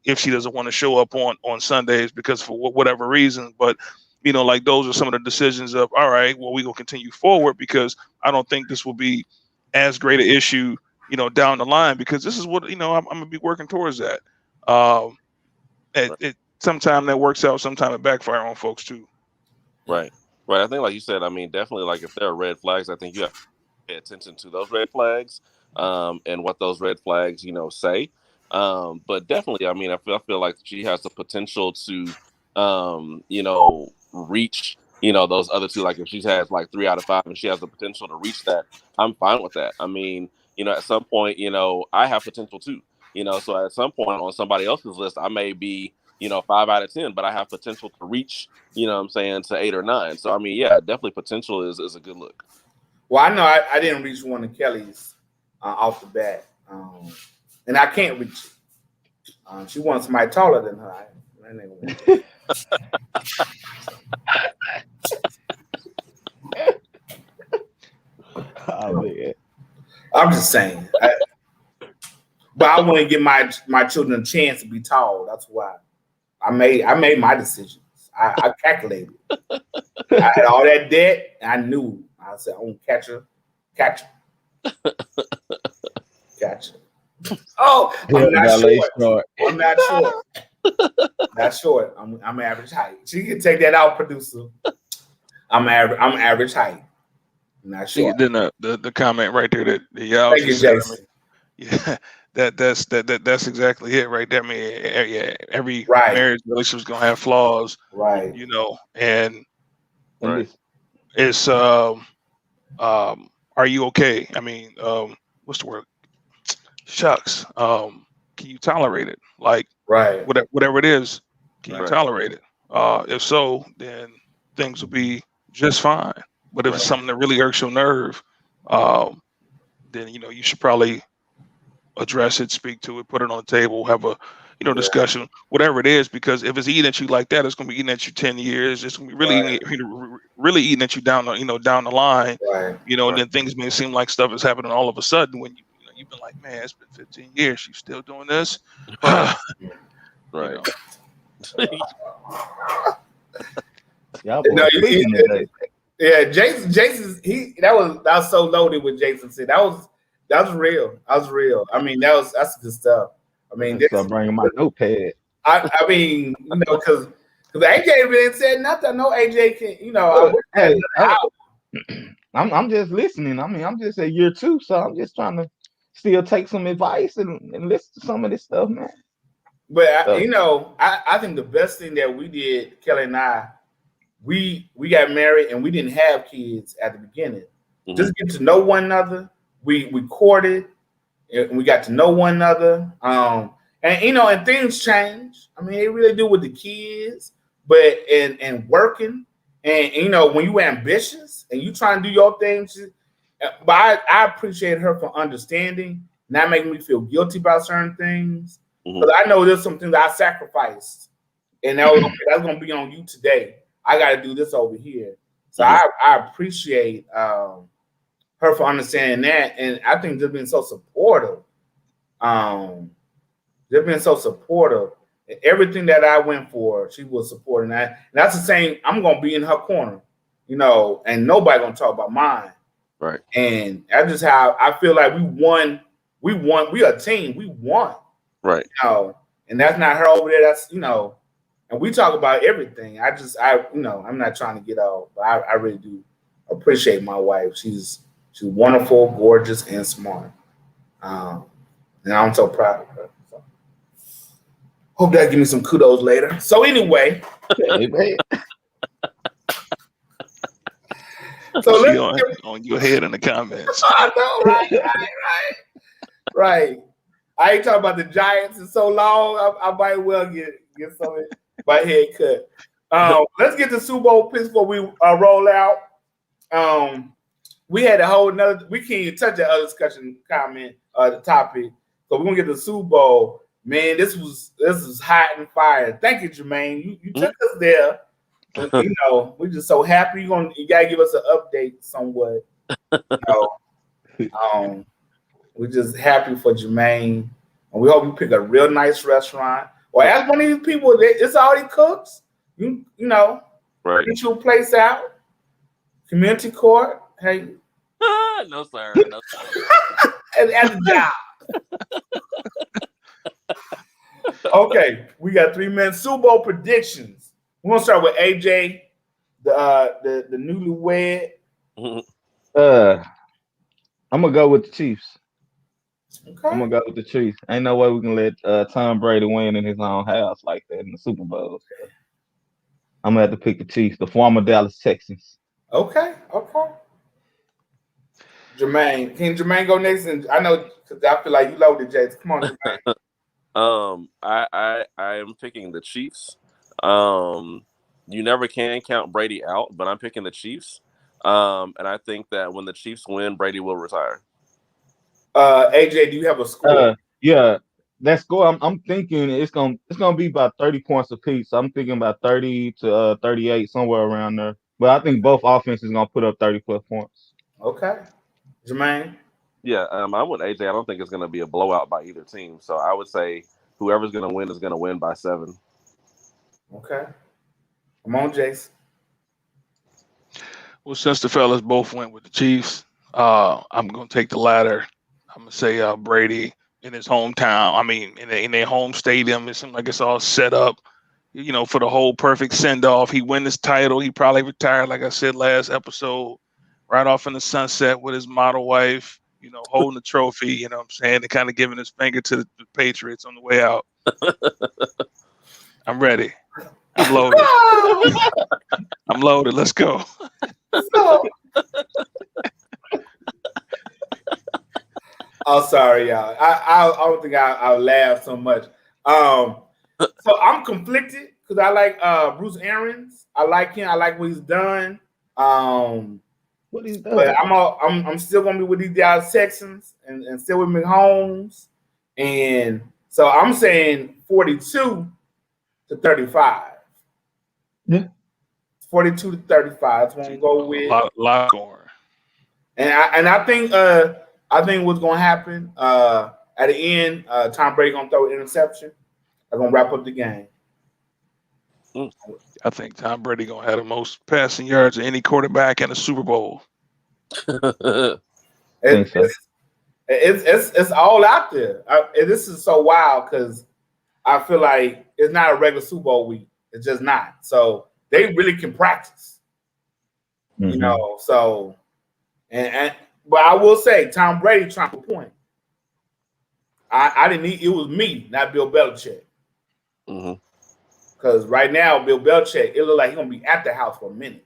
Speaker 1: if she doesn't want to show up on Sundays because for whatever reason. But like those are some of the decisions of, all right, well, we will continue forward because I don't think this will be as great an issue down the line, because this is what I'm gonna be working towards that. Sometime that works out, sometime it backfire on folks too.
Speaker 3: Right. I think, like you said, I mean, definitely, like if there are red flags, I think you have to pay attention to those red flags, and what those red flags, say. But definitely, I mean, I feel like she has the potential to, reach, those other 2. Like if she has like 3 out of 5 and she has the potential to reach that, I'm fine with that. I mean, at some point, I have potential too. So at some point on somebody else's list, I may be, 5 out of 10, but I have potential to reach, what I'm saying, to 8 or 9. So I mean, yeah, definitely potential is a good look.
Speaker 2: Well, I know I didn't reach one of Kelly's off the bat, and I can't reach it. She wants somebody taller than her.
Speaker 4: Oh, man.
Speaker 2: I'm just saying. But I want to give my children a chance to be tall. That's why I made my decisions. I calculated. I had all that debt. And I knew. I said, I'm gonna catch her. Oh, I'm not short. I'm not short. Not short. I'm average height. She can take that out, producer. I'm average height. I'm not sure.
Speaker 1: Then the comment right there that y'all
Speaker 2: Thank you, Jason.
Speaker 1: Yeah, that's exactly it right there. I mean, yeah, every
Speaker 2: Right.
Speaker 1: marriage relationship is gonna have flaws,
Speaker 2: Right.
Speaker 1: and
Speaker 3: Right.
Speaker 1: it's are you okay? I mean, what's the word? Shucks. Can you tolerate it? Like,
Speaker 2: Right.
Speaker 1: whatever it is, can you
Speaker 3: Right.
Speaker 1: tolerate it? If so, then things will be just fine. But if it's something that really irks your nerve, then you should probably address it, speak to it, put it on the table, have a discussion, whatever it is. Because if it's eating at you like that, it's going to be eating at you 10 years. It's going to be really eating at you down the line.
Speaker 2: Right.
Speaker 1: And then things may seem like stuff is happening all of a sudden when you've been like, man, it's been 15 years. You still doing this?
Speaker 3: Right.
Speaker 4: Y'all
Speaker 2: No,
Speaker 4: boys speaking today.
Speaker 2: Yeah, Jason. That was so loaded what Jason said. That was real. That was real. I mean, that's good stuff. I mean,
Speaker 4: I'm bringing my notepad.
Speaker 2: I mean, because AJ really said nothing. No, AJ can.
Speaker 4: I'm just listening. I mean, I'm just at year 2, so I'm just trying to still take some advice and listen to some of this stuff, man.
Speaker 2: But
Speaker 4: So,
Speaker 2: I think the best thing that we did, Kelly and I, we got married and we didn't have kids at the beginning.
Speaker 3: Mhm.
Speaker 2: Just get to know one another. We courted and we got to know one another. And and things change. I mean, they really do with the kids, but and working and when you ambitious and you trying to do your things. But I appreciate her for understanding, not making me feel guilty about certain things. Because I know there's some things I sacrificed, and that's gonna be on you today. I got to do this over here. So I appreciate her for understanding that, and I think they've been so supportive. They've been so supportive. Everything that I went for, she was supporting that. And that's the same. I'm gonna be in her corner, and nobody gonna talk about mine.
Speaker 3: Right.
Speaker 2: And that's just how I feel like we won. We won. We a team. We won.
Speaker 3: Right.
Speaker 2: And that's not her over there. That's and we talk about everything. I'm not trying to get off, but I really do appreciate my wife. She's wonderful, gorgeous, and smart. And I'm so proud of her. So, hope that give me some kudos later. So anyway,
Speaker 1: so let's on your head in the comments.
Speaker 2: I know, right. I ain't talking about the Giants in so long. I might well get some of my head cut. Let's get to Super Bowl picks before we roll out. We had a whole nother. We can't even touch that other discussion comment, the topic. So we're gonna get to the Super Bowl. Man, this was hot and fire. Thank you, Jermaine. You took us there. We're just so happy. You gotta give us an update somewhat. We're just happy for Jermaine, and we hope you pick a real nice restaurant. Or ask one of these people. It's already cooks.
Speaker 3: Right.
Speaker 2: Get you a place out. Community court. Hey.
Speaker 3: No, sir. No, sir.
Speaker 2: at the job. Okay, we got 3 minutes. Super Bowl predictions. We're gonna start with AJ, the newlywed.
Speaker 4: I'm gonna go with the Chiefs.
Speaker 2: Okay.
Speaker 4: I'm gonna go with the Chiefs. Ain't no way we can let Tom Brady win in his own house like that in the Super Bowl. So I'm gonna have to pick the Chiefs, the former Dallas Texans.
Speaker 2: Okay. Jermaine, can Jermaine go next? And I know because I feel like you loaded, Jason. Come on, Jermaine.
Speaker 3: I am picking the Chiefs. You never can count Brady out, but I'm picking the Chiefs. And I think that when the Chiefs win, Brady will retire.
Speaker 2: AJ, do you have a score?
Speaker 4: Yeah, that score. I'm thinking it's gonna be about 30 points apiece. So I'm thinking about 30 to 38, somewhere around there. But I think both offenses gonna put up 30 plus points.
Speaker 2: Okay, Jermaine.
Speaker 3: Yeah, I'm with AJ. I don't think it's gonna be a blowout by either team. So I would say whoever's gonna win is gonna win by 7.
Speaker 2: Okay. Come on, Jason.
Speaker 1: Well, since the fellas both went with the Chiefs, I'm going to take the latter. I'm going to say Brady in his hometown. I mean, in their home stadium. It seems like it's all set up, for the whole perfect send-off. He win this title. He probably retired, like I said last episode, right off in the sunset with his model wife, holding the trophy, you know what I'm saying, and kind of giving his finger to the Patriots on the way out. I'm ready. I'm loaded. I'm loaded. Let's go.
Speaker 2: Oh, sorry, y'all. I don't think I'll laugh so much. So I'm conflicted because I like Bruce Arians. I like him. I like what he's done.
Speaker 4: What he's done.
Speaker 2: But I'm still gonna be with these Dallas Texans and still with McHolmes. And so I'm saying 42 to 35.
Speaker 4: Yeah.
Speaker 2: 42 to 35. That's what I'm gonna go with.
Speaker 1: A lot going.
Speaker 2: And I think what's gonna happen at the end, Tom Brady gonna throw an interception. They're gonna wrap up the game.
Speaker 1: I think Tom Brady gonna have the most passing yards of any quarterback in the Super Bowl.
Speaker 2: It's all out there. This is so wild because I feel like it's not a regular Super Bowl week. It's just not. So they really can practice.
Speaker 4: Mm-hmm.
Speaker 2: So but I will say Tom Brady trying to point. I didn't need. It was me, not Bill Belichick.
Speaker 3: Mm-hmm.
Speaker 2: Because right now, Bill Belichick, it looked like he's gonna be at the house for a minute.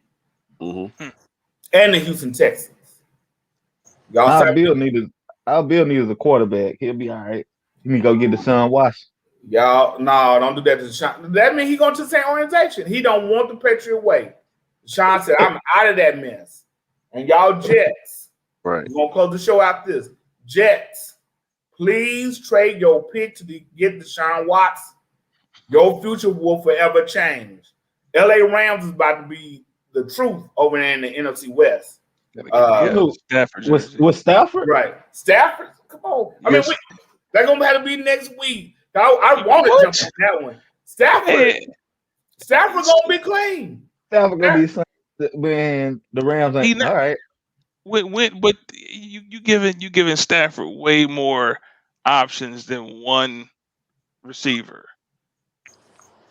Speaker 3: Mm-hmm.
Speaker 2: And the Houston Texans. Y'all
Speaker 4: Our
Speaker 2: said
Speaker 4: Bill needed a quarterback. He'll be all right. You need to go get the son Watson.
Speaker 2: y'all, no, don't do that to Sean. That means he going to the same organization. He don't want the Patriot way. Sean said, I'm out of that mess. And y'all Jets,
Speaker 3: Right.
Speaker 2: we're gonna close the show after this. Jets, please trade your pick to get Deshaun Watson. Your future will forever change. LA Rams is about to be the truth over there in the NFC West.
Speaker 1: Stafford
Speaker 4: Was Stafford?
Speaker 2: Right. Stafford, come on. I
Speaker 1: Yes.
Speaker 2: mean, they're going to have to be next week. I want to jump on that one. Stafford going to be clean.
Speaker 4: Stafford gonna be when the Rams ain't all right.
Speaker 1: But you giving Stafford way more options than one receiver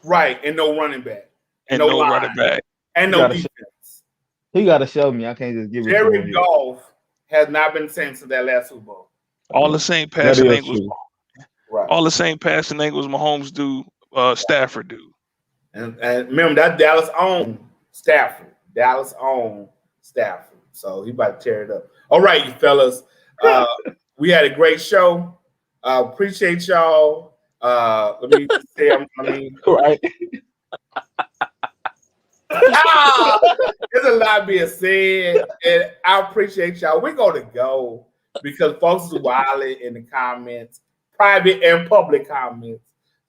Speaker 2: Right. And no running back.
Speaker 1: and no
Speaker 2: line.
Speaker 1: running back.
Speaker 2: And no defense.
Speaker 4: He got to show me. I can't just give it to him.
Speaker 2: Jared Goff has not been the same since that last Super Bowl.
Speaker 1: All the same passing
Speaker 4: That is
Speaker 1: angles.
Speaker 4: true.
Speaker 2: Right.
Speaker 1: All the same passing angles Mahomes do, Stafford do.
Speaker 2: And remember, that Dallas owned Stafford. Dallas owned Stafford. So he about to tear it up. All right, you fellas. We had a great show. Appreciate y'all. Let me say,
Speaker 4: Right.
Speaker 2: there's a lot being said, and I appreciate y'all. We're going to go because folks is wilding in the comments, private and public comments.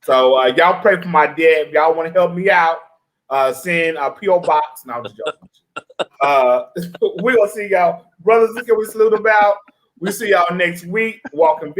Speaker 2: So y'all pray for my dad. If y'all want to help me out, send a P.O. box. No, I'm just joking. We're going to see y'all. Brothers, can we salute about? We see y'all next week. Walking Victory.